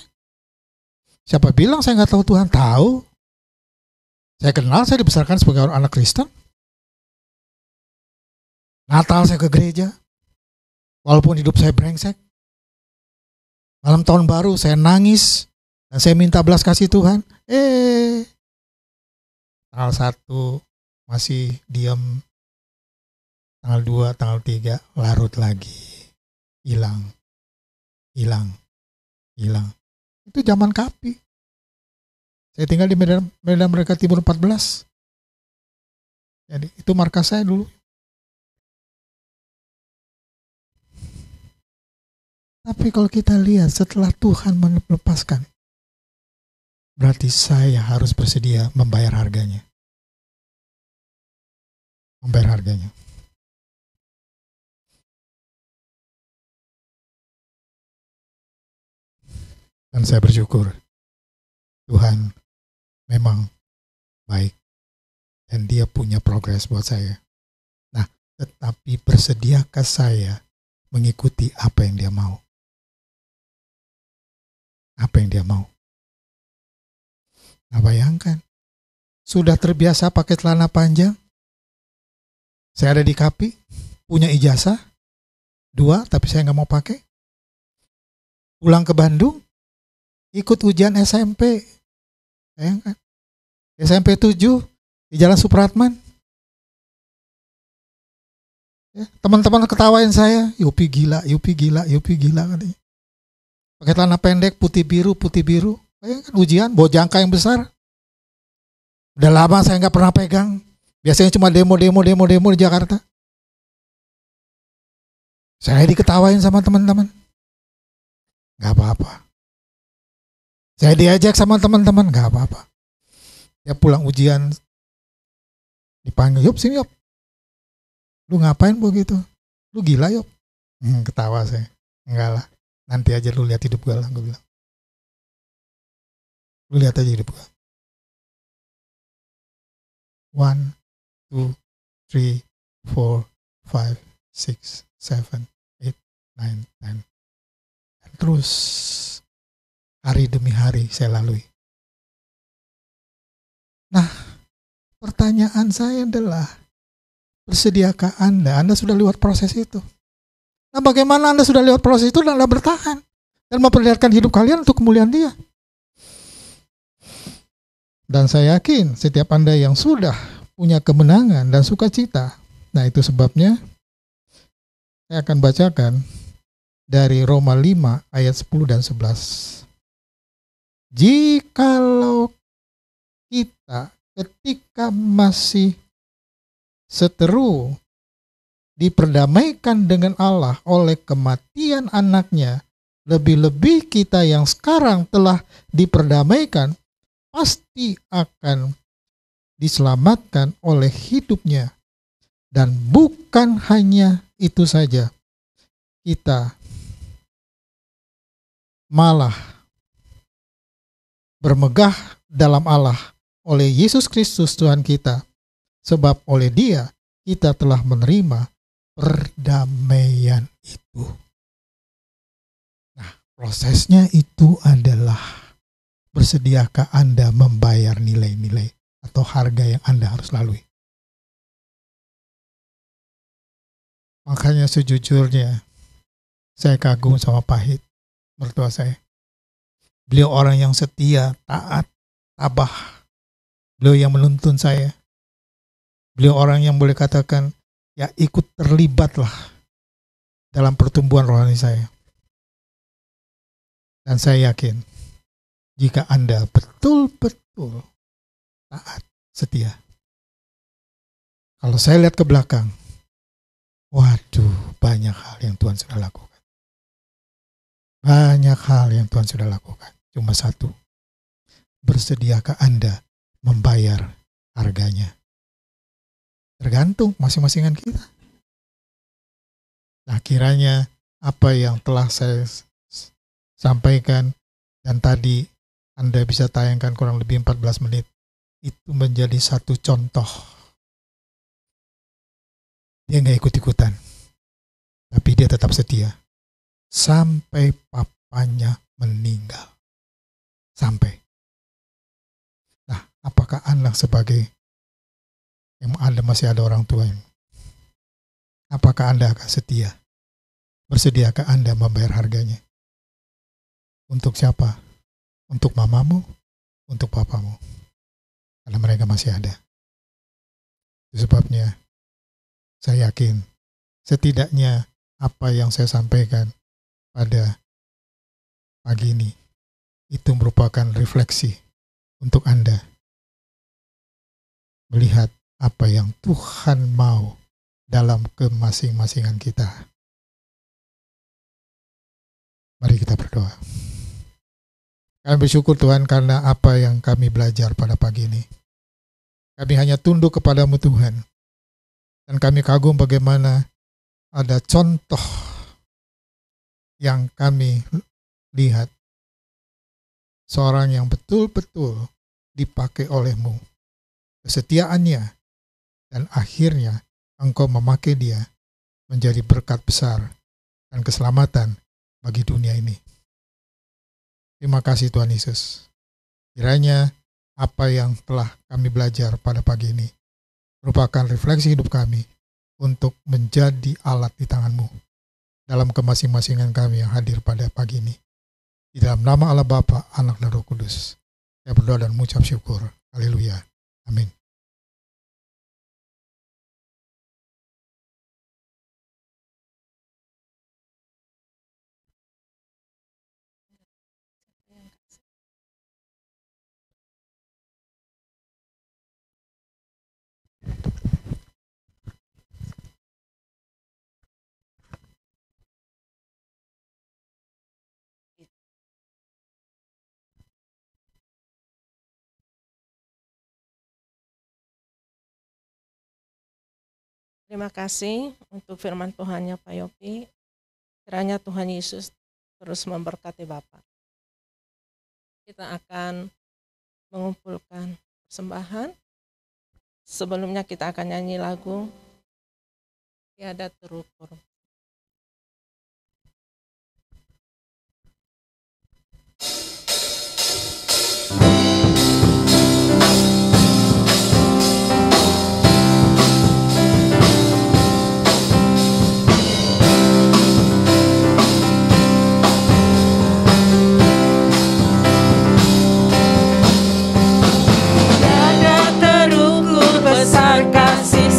Siapa bilang saya nggak tahu Tuhan? Tahu. Saya kenal, saya dibesarkan sebagai orang anak Kristen. Natal saya ke gereja. Walaupun hidup saya brengsek. Malam tahun baru saya nangis. Dan saya minta belas kasih Tuhan. Tanggal 1 masih diam. Tanggal 2, tanggal 3 larut lagi. Hilang. Itu zaman Kapi. Saya tinggal di Medan Merdeka Timur 14. Jadi itu markas saya dulu. Tapi kalau kita lihat setelah Tuhan melepaskan, berarti saya harus bersedia membayar harganya. Membayar harganya. Dan saya bersyukur Tuhan memang baik dan Dia punya progres buat saya. Nah, tetapi bersediakah saya mengikuti apa yang Dia mau? Apa yang Dia mau? Nah, bayangkan, sudah terbiasa pakai celana panjang. Saya ada di Kapi, punya ijazah 2, tapi saya nggak mau pakai. Pulang ke Bandung, ikut ujian SMP. Bayangkan. SMP 7 di Jalan Supratman. Ya, teman-teman ketawain saya, Yupi gila katanya. Pakai celana pendek putih biru. Bayangkan ujian bawa jangka yang besar. Udah lama saya nggak pernah pegang. Biasanya cuma demo di Jakarta. Saya diketawain sama teman-teman, nggak apa-apa. Saya diajak sama teman-teman, nggak apa-apa. Ya pulang ujian, dipanggil, Yop sini Yop. Lu ngapain begitu? Lu gila Yop. Ketawa saya. Enggak lah, nanti aja lu lihat hidup gue lah, gue bilang. Lu lihat aja hidup gue. 1, 2, 3, 4, 5, 6, 7, 8, 9, 10. Dan terus hari demi hari saya lalui. Nah, pertanyaan saya adalah, bersediakah Anda? Anda sudah lewat proses itu. Nah, bagaimana Anda sudah lewat proses itu dan Anda bertahan dan memperlihatkan hidup kalian untuk kemuliaan Dia? Dan saya yakin setiap Anda yang sudah punya kemenangan dan sukacita, nah itu sebabnya saya akan bacakan dari Roma 5 ayat 10 dan 11. Jikalau kita ketika masih seteru diperdamaikan dengan Allah oleh kematian anaknya, lebih-lebih kita yang sekarang telah diperdamaikan pasti akan diselamatkan oleh hidupnya. Dan bukan hanya itu saja, kita malah bermegah dalam Allah oleh Yesus Kristus Tuhan kita, sebab oleh Dia kita telah menerima perdamaian itu. Nah, prosesnya itu adalah, bersediakah Anda membayar nilai-nilai atau harga yang Anda harus lalui? Makanya sejujurnya saya kagum sama Pahit, mertua saya. Beliau orang yang setia, taat, tabah. Beliau yang menuntun saya. Beliau orang yang boleh katakan, ya ikut terlibatlah dalam pertumbuhan rohani saya. Dan saya yakin, jika Anda betul-betul taat, setia. Kalau saya lihat ke belakang, waduh, banyak hal yang Tuhan sudah lakukan. Banyak hal yang Tuhan sudah lakukan. Cuma satu, bersediakah Anda membayar harganya? Tergantung masing-masingan kita. Nah, kiranya apa yang telah saya sampaikan dan tadi Anda bisa tayangkan kurang lebih 14 menit, itu menjadi satu contoh. Dia nggak ikut-ikutan, tapi dia tetap setia sampai papanya meninggal. Sampai. Nah, apakah Anda sebagai yang Anda masih ada orang tua ini, apakah Anda akan setia? Bersediakah Anda membayar harganya? Untuk siapa? Untuk mamamu? Untuk papamu? Karena mereka masih ada. Itu sebabnya saya yakin setidaknya apa yang saya sampaikan pada pagi ini itu merupakan refleksi untuk Anda melihat apa yang Tuhan mau dalam kemasing-masingan kita. Mari kita berdoa. Kami bersyukur Tuhan karena apa yang kami belajar pada pagi ini. Kami hanya tunduk kepadamu Tuhan. Dan kami kagum bagaimana ada contoh yang kami lihat. Seorang yang betul-betul dipakai olehmu. Kesetiaannya. Dan akhirnya engkau memakai dia menjadi berkat besar dan keselamatan bagi dunia ini. Terima kasih Tuhan Yesus. Kiranya apa yang telah kami belajar pada pagi ini merupakan refleksi hidup kami untuk menjadi alat di tangan-Mu dalam kemasing-masingan kami yang hadir pada pagi ini. Di dalam nama Allah Bapa, Anak dan Roh Kudus, saya berdoa dan mengucap syukur. Haleluya. Amin. Terima kasih untuk firman Tuhannya Pak Yopi. Kiranya Tuhan Yesus terus memberkati Bapak. Kita akan mengumpulkan persembahan. Sebelumnya kita akan nyanyi lagu Tiada Terukur.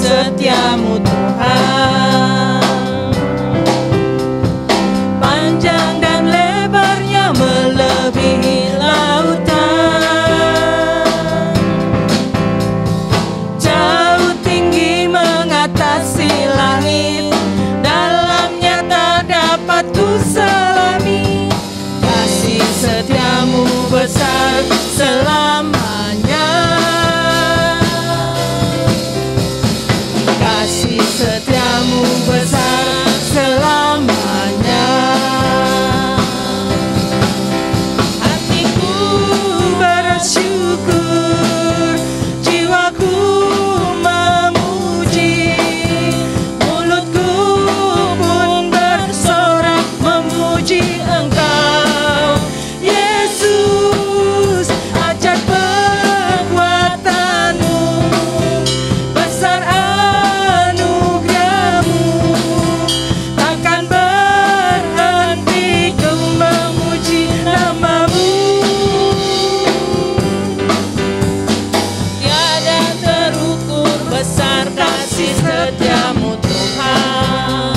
Setiamu Tuhan, panjang dan lebarnya melebihi lautan, jauh tinggi mengatasi langit, dalamnya tak dapat ku selami. Kasih setiamu besar selamanya, setiamu besar selamanya. Hatiku bersyukur, jiwaku memuji, mulutku pun bersorak memuji Engkau, Yesus. Ajar perbuatanmu, besar setiamu Tuhan,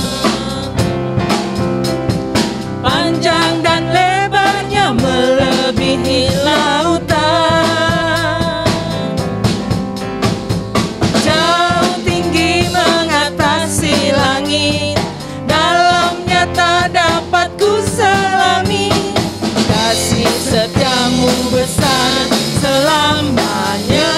panjang dan lebarnya melebihi lautan, jauh tinggi mengatasi langit, dalamnya tak dapat ku selami. Kasih setiamu besar selamanya,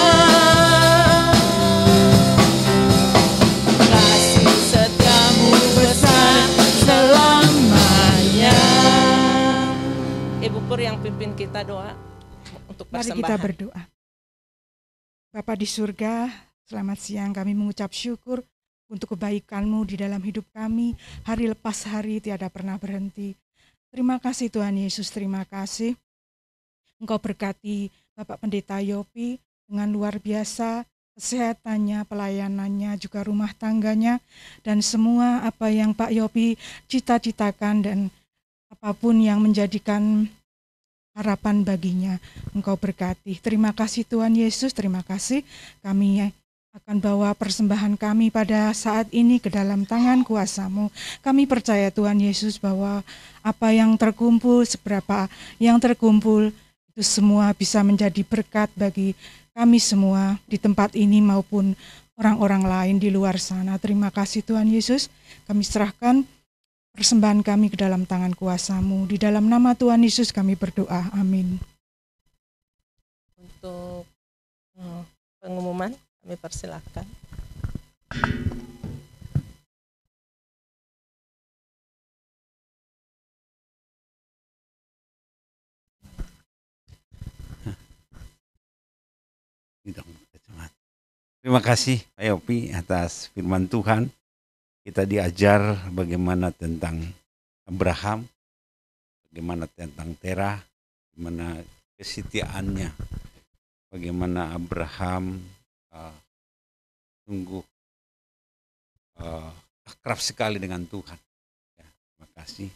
Ibu Pur yang pimpin kita doa untuk persembahan. Mari kita berdoa. Bapa di surga, selamat siang. Kami mengucap syukur untuk kebaikan-Mu di dalam hidup kami. Hari lepas hari tiada pernah berhenti. Terima kasih Tuhan Yesus, terima kasih. Engkau berkati Bapak Pendeta Yopi dengan luar biasa kesehatannya, pelayanannya, juga rumah tangganya, dan semua apa yang Pak Yopi cita-citakan dan apapun yang menjadikan harapan baginya, Engkau berkati. Terima kasih Tuhan Yesus, terima kasih. Kami akan bawa persembahan kami pada saat ini ke dalam tangan kuasa-Mu. Kami percaya Tuhan Yesus bahwa apa yang terkumpul, seberapa yang terkumpul, itu semua bisa menjadi berkat bagi kami semua di tempat ini maupun orang-orang lain di luar sana. Terima kasih Tuhan Yesus, kami serahkan persembahan kami ke dalam tangan kuasa-Mu. Di dalam nama Tuhan Yesus kami berdoa. Amin. Untuk pengumuman kami persilahkan. Terima kasih Pak Yopi atas firman Tuhan. Kita diajar bagaimana tentang Abraham, bagaimana tentang Terah, bagaimana kesetiaannya, bagaimana Abraham sungguh akrab sekali dengan Tuhan. Ya, terima kasih.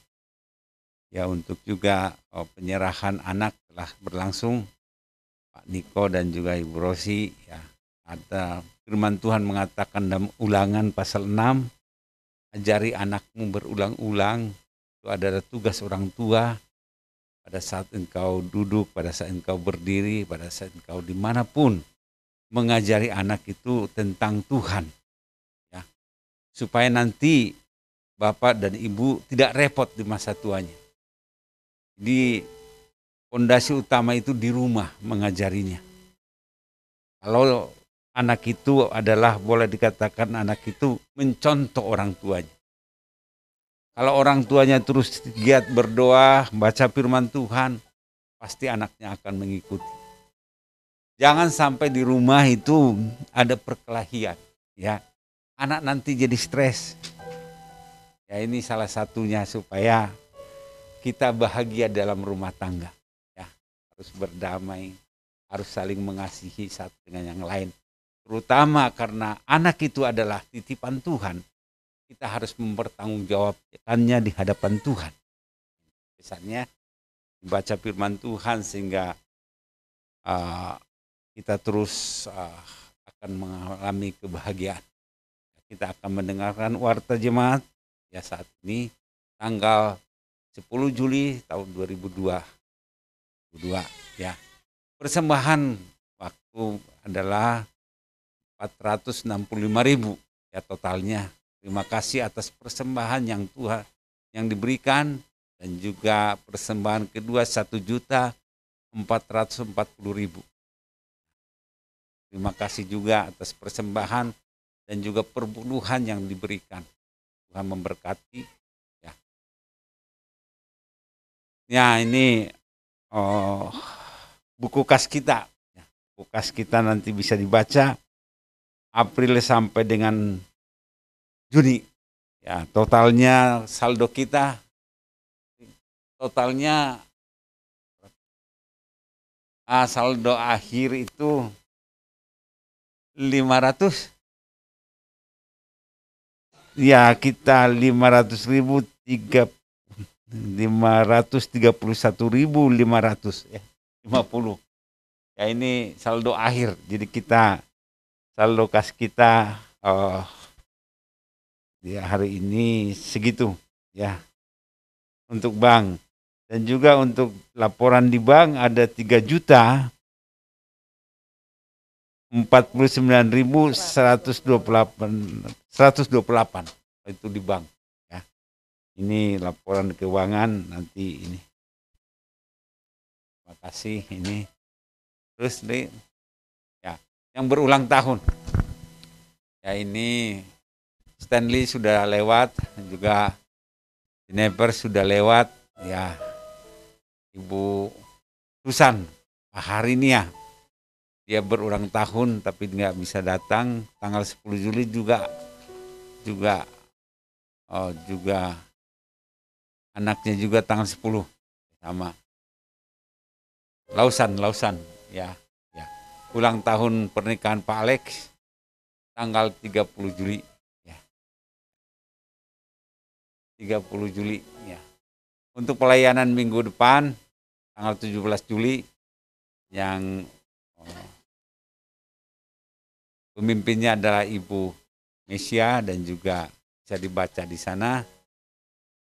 Ya, untuk juga penyerahan anak telah berlangsung, Pak Niko dan juga Ibu Rosi. Ya, ada firman Tuhan mengatakan dalam Ulangan pasal 6, ajari anakmu berulang-ulang. Itu adalah tugas orang tua pada saat engkau duduk, pada saat engkau berdiri, pada saat engkau dimanapun. Mengajari anak itu tentang Tuhan. Ya, supaya nanti bapak dan ibu tidak repot di masa tuanya. Di fondasi utama itu di rumah mengajarinya. Kalau anak itu adalah, boleh dikatakan anak itu mencontoh orang tuanya. Kalau orang tuanya terus giat berdoa, baca firman Tuhan, pasti anaknya akan mengikuti. Jangan sampai di rumah itu ada perkelahian, ya. Anak nanti jadi stres. Ya, ini salah satunya supaya kita bahagia dalam rumah tangga. Ya, harus berdamai, harus saling mengasihi satu dengan yang lain. Terutama karena anak itu adalah titipan Tuhan. Kita harus mempertanggungjawabkannya di hadapan Tuhan. Misalnya baca firman Tuhan sehingga kita terus akan mengalami kebahagiaan. Kita akan mendengarkan warta jemaat ya saat ini tanggal 10 Juli tahun 2022 ya. Persembahan waktu adalah 465.000 ya totalnya. Terima kasih atas persembahan yang Tuhan yang diberikan, dan juga persembahan kedua 1.440.000. Terima kasih juga atas persembahan dan juga perpuluhan yang diberikan. Tuhan memberkati. Ya, ini buku kas kita. Buku kas kita nanti bisa dibaca April sampai dengan Juni. Ya, totalnya saldo kita saldo akhir itu 500. Ya, kita 531.500 ya, 50. Ya, ini saldo akhir. Jadi kita saldo kas kita ya hari ini segitu ya untuk bank. Dan juga untuk laporan di bank ada 3.049.128 itu di bank ya. Ini laporan keuangan nanti ini. Terima kasih ini. Terus nih ya, yang berulang tahun. Ya, ini Stanley sudah lewat, juga Jennifer sudah lewat ya. Ibu Susan hari ini ya, dia berulang tahun tapi nggak bisa datang. Tanggal 10 Juli juga anaknya juga tanggal 10 sama Lausan ya. Ulang tahun pernikahan Pak Alex tanggal 30 Juli ya. 30 Juli ya. Untuk pelayanan minggu depan tanggal 17 Juli yang pemimpinnya adalah Ibu Mesia, dan juga bisa dibaca di sana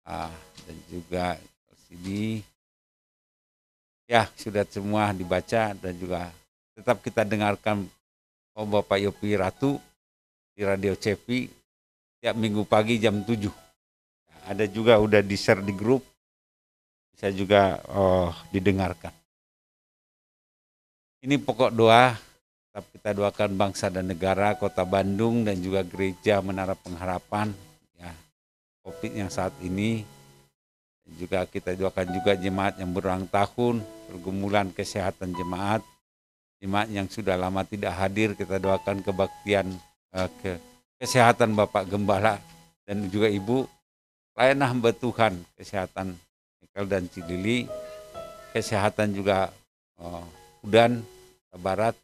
dan juga sini ya sudah semua dibaca, dan juga tetap kita dengarkan Bapak Yopi Ratu di Radio Cepi tiap minggu pagi jam 7. Ada juga udah di-share di grup, bisa juga didengarkan. Ini pokok doa, tetap kita doakan bangsa dan negara, Kota Bandung, dan juga Gereja Menara Pengharapan ya, COVID yang saat ini. Dan juga kita doakan juga jemaat yang berulang tahun, pergumulan kesehatan jemaat yang sudah lama tidak hadir, kita doakan kebaktian kesehatan Bapak Gembala dan juga Ibu pelayan hamba Tuhan, kesehatan Michael dan Cilili, kesehatan juga Udan Barat,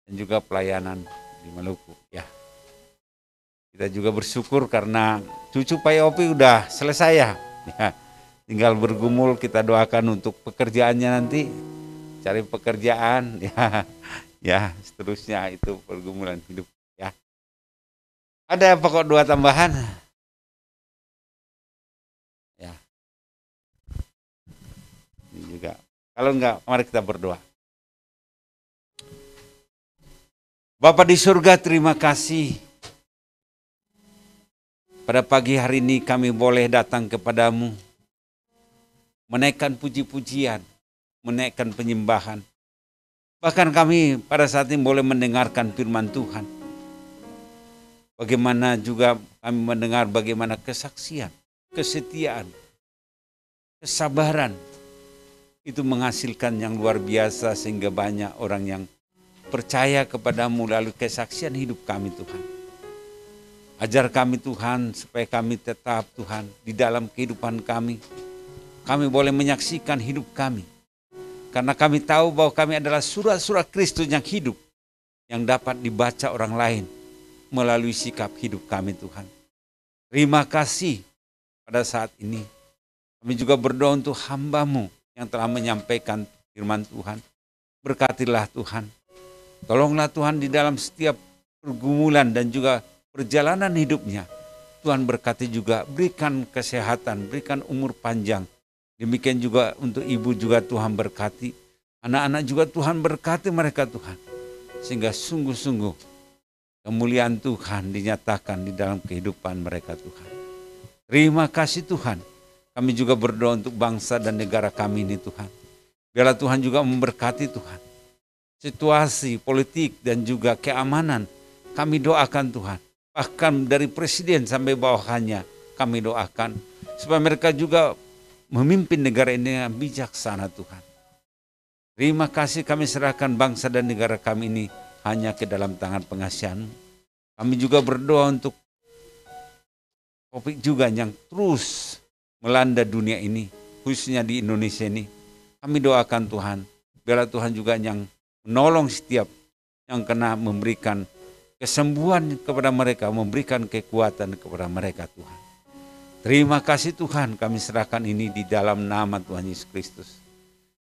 dan juga pelayanan di Maluku ya. Kita juga bersyukur karena cucu Pak Yopi udah selesai ya. Tinggal bergumul, kita doakan untuk pekerjaannya nanti, cari pekerjaan ya seterusnya, itu pergumulan hidup ya. Ada pokok doa tambahan ya. Ini juga kalau enggak, mari kita berdoa. Bapa di surga, terima kasih pada pagi hari ini kami boleh datang kepadamu, menaikkan puji-pujian, menaikkan penyembahan. Bahkan kami pada saat ini boleh mendengarkan firman Tuhan. Bagaimana juga kami mendengar bagaimana kesaksian, kesetiaan, kesabaran itu menghasilkan yang luar biasa sehingga banyak orang yang percaya kepadamu melalui kesaksian hidup kami Tuhan. Ajar kami Tuhan supaya kami tetap Tuhan di dalam kehidupan kami. Kami boleh menyaksikan hidup kami. Karena kami tahu bahwa kami adalah surat-surat Kristus yang hidup. Yang dapat dibaca orang lain melalui sikap hidup kami Tuhan. Terima kasih pada saat ini. Kami juga berdoa untuk hamba-Mu yang telah menyampaikan firman Tuhan. Berkatilah Tuhan. Tolonglah Tuhan di dalam setiap pergumulan dan juga perjalanan hidupnya. Tuhan berkati juga, berikan kesehatan, berikan umur panjang. Demikian juga untuk ibu juga Tuhan berkati. Anak-anak juga Tuhan berkati mereka Tuhan. Sehingga sungguh-sungguh kemuliaan Tuhan dinyatakan di dalam kehidupan mereka Tuhan. Terima kasih Tuhan. Kami juga berdoa untuk bangsa dan negara kami ini Tuhan. Biarlah Tuhan juga memberkati Tuhan. Situasi politik dan juga keamanan kami doakan Tuhan. Bahkan dari presiden sampai bawahannya kami doakan. Supaya mereka juga memimpin negara ini dengan bijaksana Tuhan. Terima kasih kami serahkan bangsa dan negara kami ini hanya ke dalam tangan pengasihan. Kami juga berdoa untuk COVID juga yang terus melanda dunia ini, khususnya di Indonesia ini. Kami doakan Tuhan, biarlah Tuhan juga yang menolong setiap yang kena, memberikan kesembuhan kepada mereka, memberikan kekuatan kepada mereka Tuhan. Terima kasih Tuhan, kami serahkan ini di dalam nama Tuhan Yesus Kristus.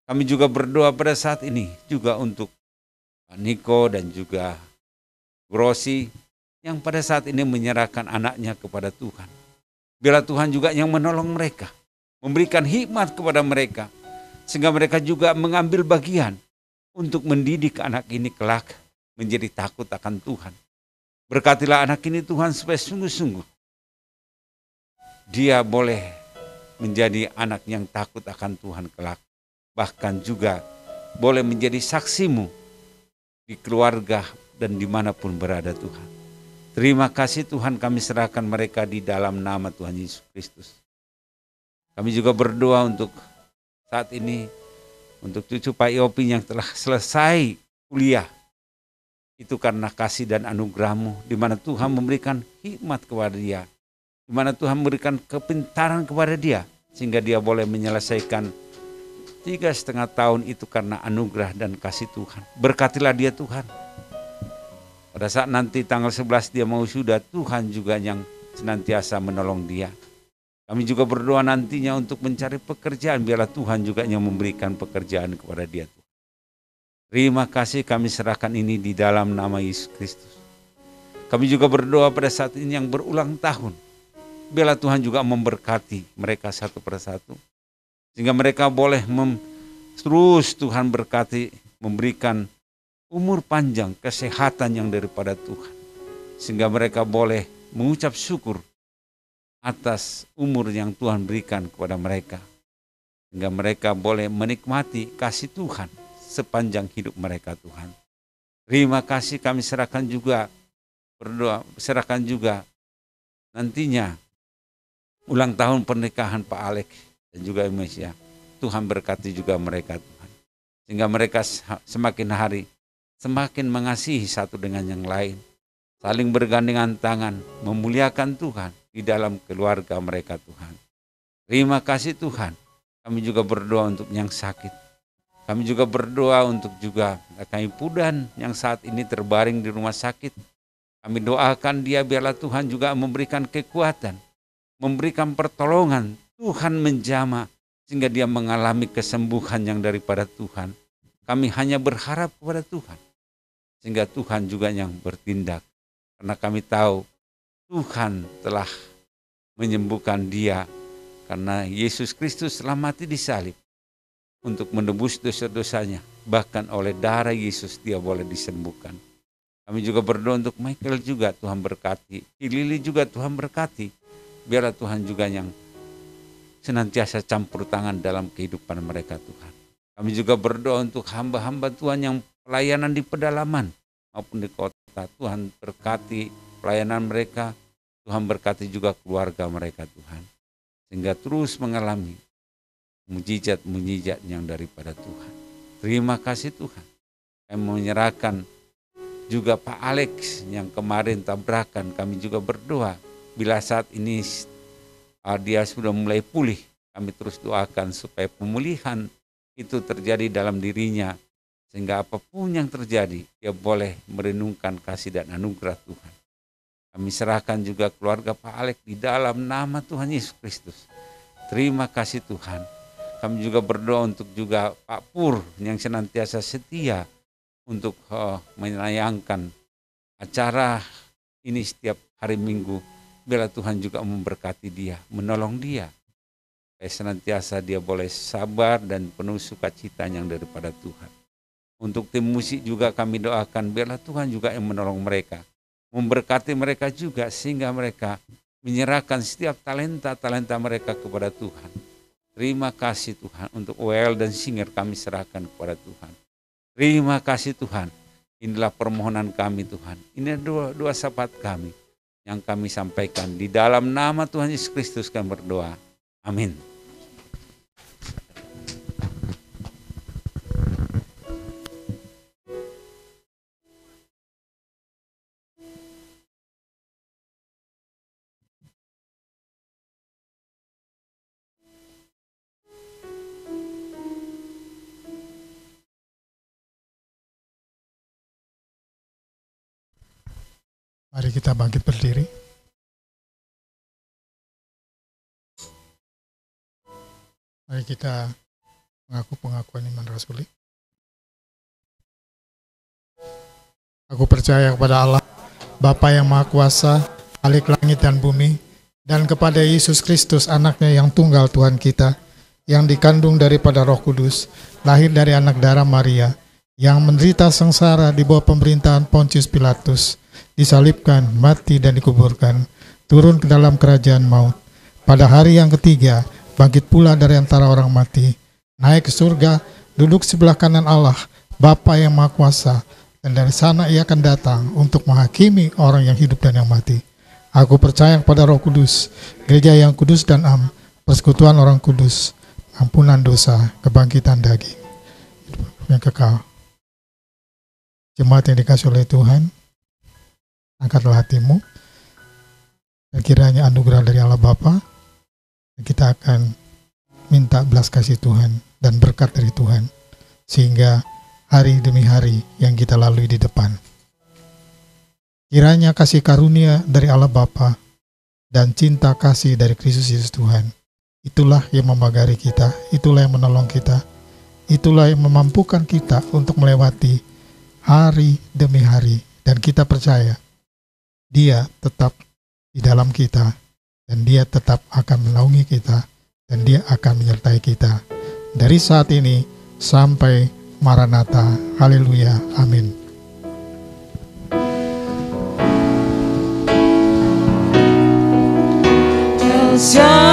Kami juga berdoa pada saat ini juga untuk Pak Niko dan juga Grosi yang pada saat ini menyerahkan anaknya kepada Tuhan. Biarlah Tuhan juga yang menolong mereka, memberikan hikmat kepada mereka, sehingga mereka juga mengambil bagian untuk mendidik anak ini kelak menjadi takut akan Tuhan. Berkatilah anak ini Tuhan supaya sungguh-sungguh dia boleh menjadi anak yang takut akan Tuhan kelak. Bahkan juga boleh menjadi saksimu di keluarga dan dimanapun berada Tuhan. Terima kasih Tuhan, kami serahkan mereka di dalam nama Tuhan Yesus Kristus. Kami juga berdoa untuk saat ini, untuk cucu Pak Yopi yang telah selesai kuliah. Itu karena kasih dan anugerah-Mu, di mana Tuhan memberikan hikmat kepada dia. Di mana Tuhan memberikan kepintaran kepada dia, sehingga dia boleh menyelesaikan 3,5 tahun itu karena anugerah dan kasih Tuhan. Berkatilah dia Tuhan. Pada saat nanti tanggal 11 dia mau sudah, Tuhan juga yang senantiasa menolong dia. Kami juga berdoa nantinya untuk mencari pekerjaan, biarlah Tuhan juga yang memberikan pekerjaan kepada dia. Terima kasih, kami serahkan ini di dalam nama Yesus Kristus. Kami juga berdoa pada saat ini yang berulang tahun. Biarlah Tuhan juga memberkati mereka satu persatu. Sehingga mereka boleh terus Tuhan berkati, memberikan umur panjang, kesehatan yang daripada Tuhan. Sehingga mereka boleh mengucap syukur atas umur yang Tuhan berikan kepada mereka. Sehingga mereka boleh menikmati kasih Tuhan sepanjang hidup mereka Tuhan. Terima kasih, kami serahkan juga nantinya ulang tahun pernikahan Pak Alek dan juga Indonesia. Tuhan berkati juga mereka Tuhan. Sehingga mereka semakin hari semakin mengasihi satu dengan yang lain. Saling bergandengan tangan, memuliakan Tuhan di dalam keluarga mereka Tuhan. Terima kasih Tuhan. Kami juga berdoa untuk yang sakit. Kami juga berdoa untuk juga Kak Pudan yang saat ini terbaring di rumah sakit. Kami doakan dia, biarlah Tuhan juga memberikan kekuatan, memberikan pertolongan, Tuhan menjamah sehingga dia mengalami kesembuhan yang daripada Tuhan. Kami hanya berharap kepada Tuhan, sehingga Tuhan juga yang bertindak. Karena kami tahu Tuhan telah menyembuhkan dia, karena Yesus Kristus telah mati di salib untuk menebus dosa-dosanya. Bahkan oleh darah Yesus dia boleh disembuhkan. Kami juga berdoa untuk Michael juga, Tuhan berkati. Lili juga Tuhan berkati. Biarlah Tuhan juga yang senantiasa campur tangan dalam kehidupan mereka Tuhan. Kami juga berdoa untuk hamba-hamba Tuhan yang pelayanan di pedalaman maupun di kota. Tuhan berkati pelayanan mereka, Tuhan berkati juga keluarga mereka Tuhan. Sehingga terus mengalami mujizat-mujizat yang daripada Tuhan. Terima kasih Tuhan. Kami menyerahkan juga Pak Alex yang kemarin tabrakan, kami juga berdoa. Bila saat ini dia sudah mulai pulih, kami terus doakan supaya pemulihan itu terjadi dalam dirinya. Sehingga apapun yang terjadi, dia boleh merenungkan kasih dan anugerah Tuhan. Kami serahkan juga keluarga Pak Alex di dalam nama Tuhan Yesus Kristus. Terima kasih Tuhan. Kami juga berdoa untuk juga Pak Pur yang senantiasa setia untuk menayangkan acara ini setiap hari Minggu. Biarlah Tuhan juga memberkati dia, menolong dia. Supaya senantiasa dia boleh sabar dan penuh sukacita yang daripada Tuhan. Untuk tim musik juga kami doakan, biarlah Tuhan juga yang menolong mereka. Memberkati mereka juga sehingga mereka menyerahkan setiap talenta-talenta mereka kepada Tuhan. Terima kasih Tuhan untuk WL dan singer kami serahkan kepada Tuhan. Terima kasih Tuhan. Inilah permohonan kami Tuhan. Ini dua syafaat kami yang kami sampaikan. Di dalam nama Tuhan Yesus Kristus kami berdoa. Amin. Mari kita bangkit berdiri. Mari kita mengaku pengakuan iman rasuli. Aku percaya kepada Allah, Bapa yang Maha Kuasa, Khalik langit dan bumi, dan kepada Yesus Kristus, anaknya yang tunggal Tuhan kita, yang dikandung daripada Roh Kudus, lahir dari anak darah Maria, yang menderita sengsara di bawah pemerintahan Pontius Pilatus, disalibkan, mati dan dikuburkan, turun ke dalam kerajaan maut. Pada hari yang ketiga, bangkit pula dari antara orang mati, naik ke surga, duduk sebelah kanan Allah, Bapa yang Maha Kuasa, dan dari sana ia akan datang untuk menghakimi orang yang hidup dan yang mati. Aku percaya kepada Roh Kudus, gereja yang kudus dan am, persekutuan orang kudus, ampunan dosa, kebangkitan daging, yang kekal. Jemaat yang dikasihi oleh Tuhan, angkatlah hatimu, dan kiranya anugerah dari Allah Bapa, kita akan minta belas kasih Tuhan dan berkat dari Tuhan, sehingga hari demi hari yang kita lalui di depan, kiranya kasih karunia dari Allah Bapa dan cinta kasih dari Kristus Yesus Tuhan, itulah yang membagari kita, itulah yang menolong kita, itulah yang memampukan kita untuk melewati hari demi hari, dan kita percaya Dia tetap di dalam kita, dan Dia tetap akan menaungi kita, dan Dia akan menyertai kita dari saat ini sampai Maranatha. Haleluya. Amin. Elsa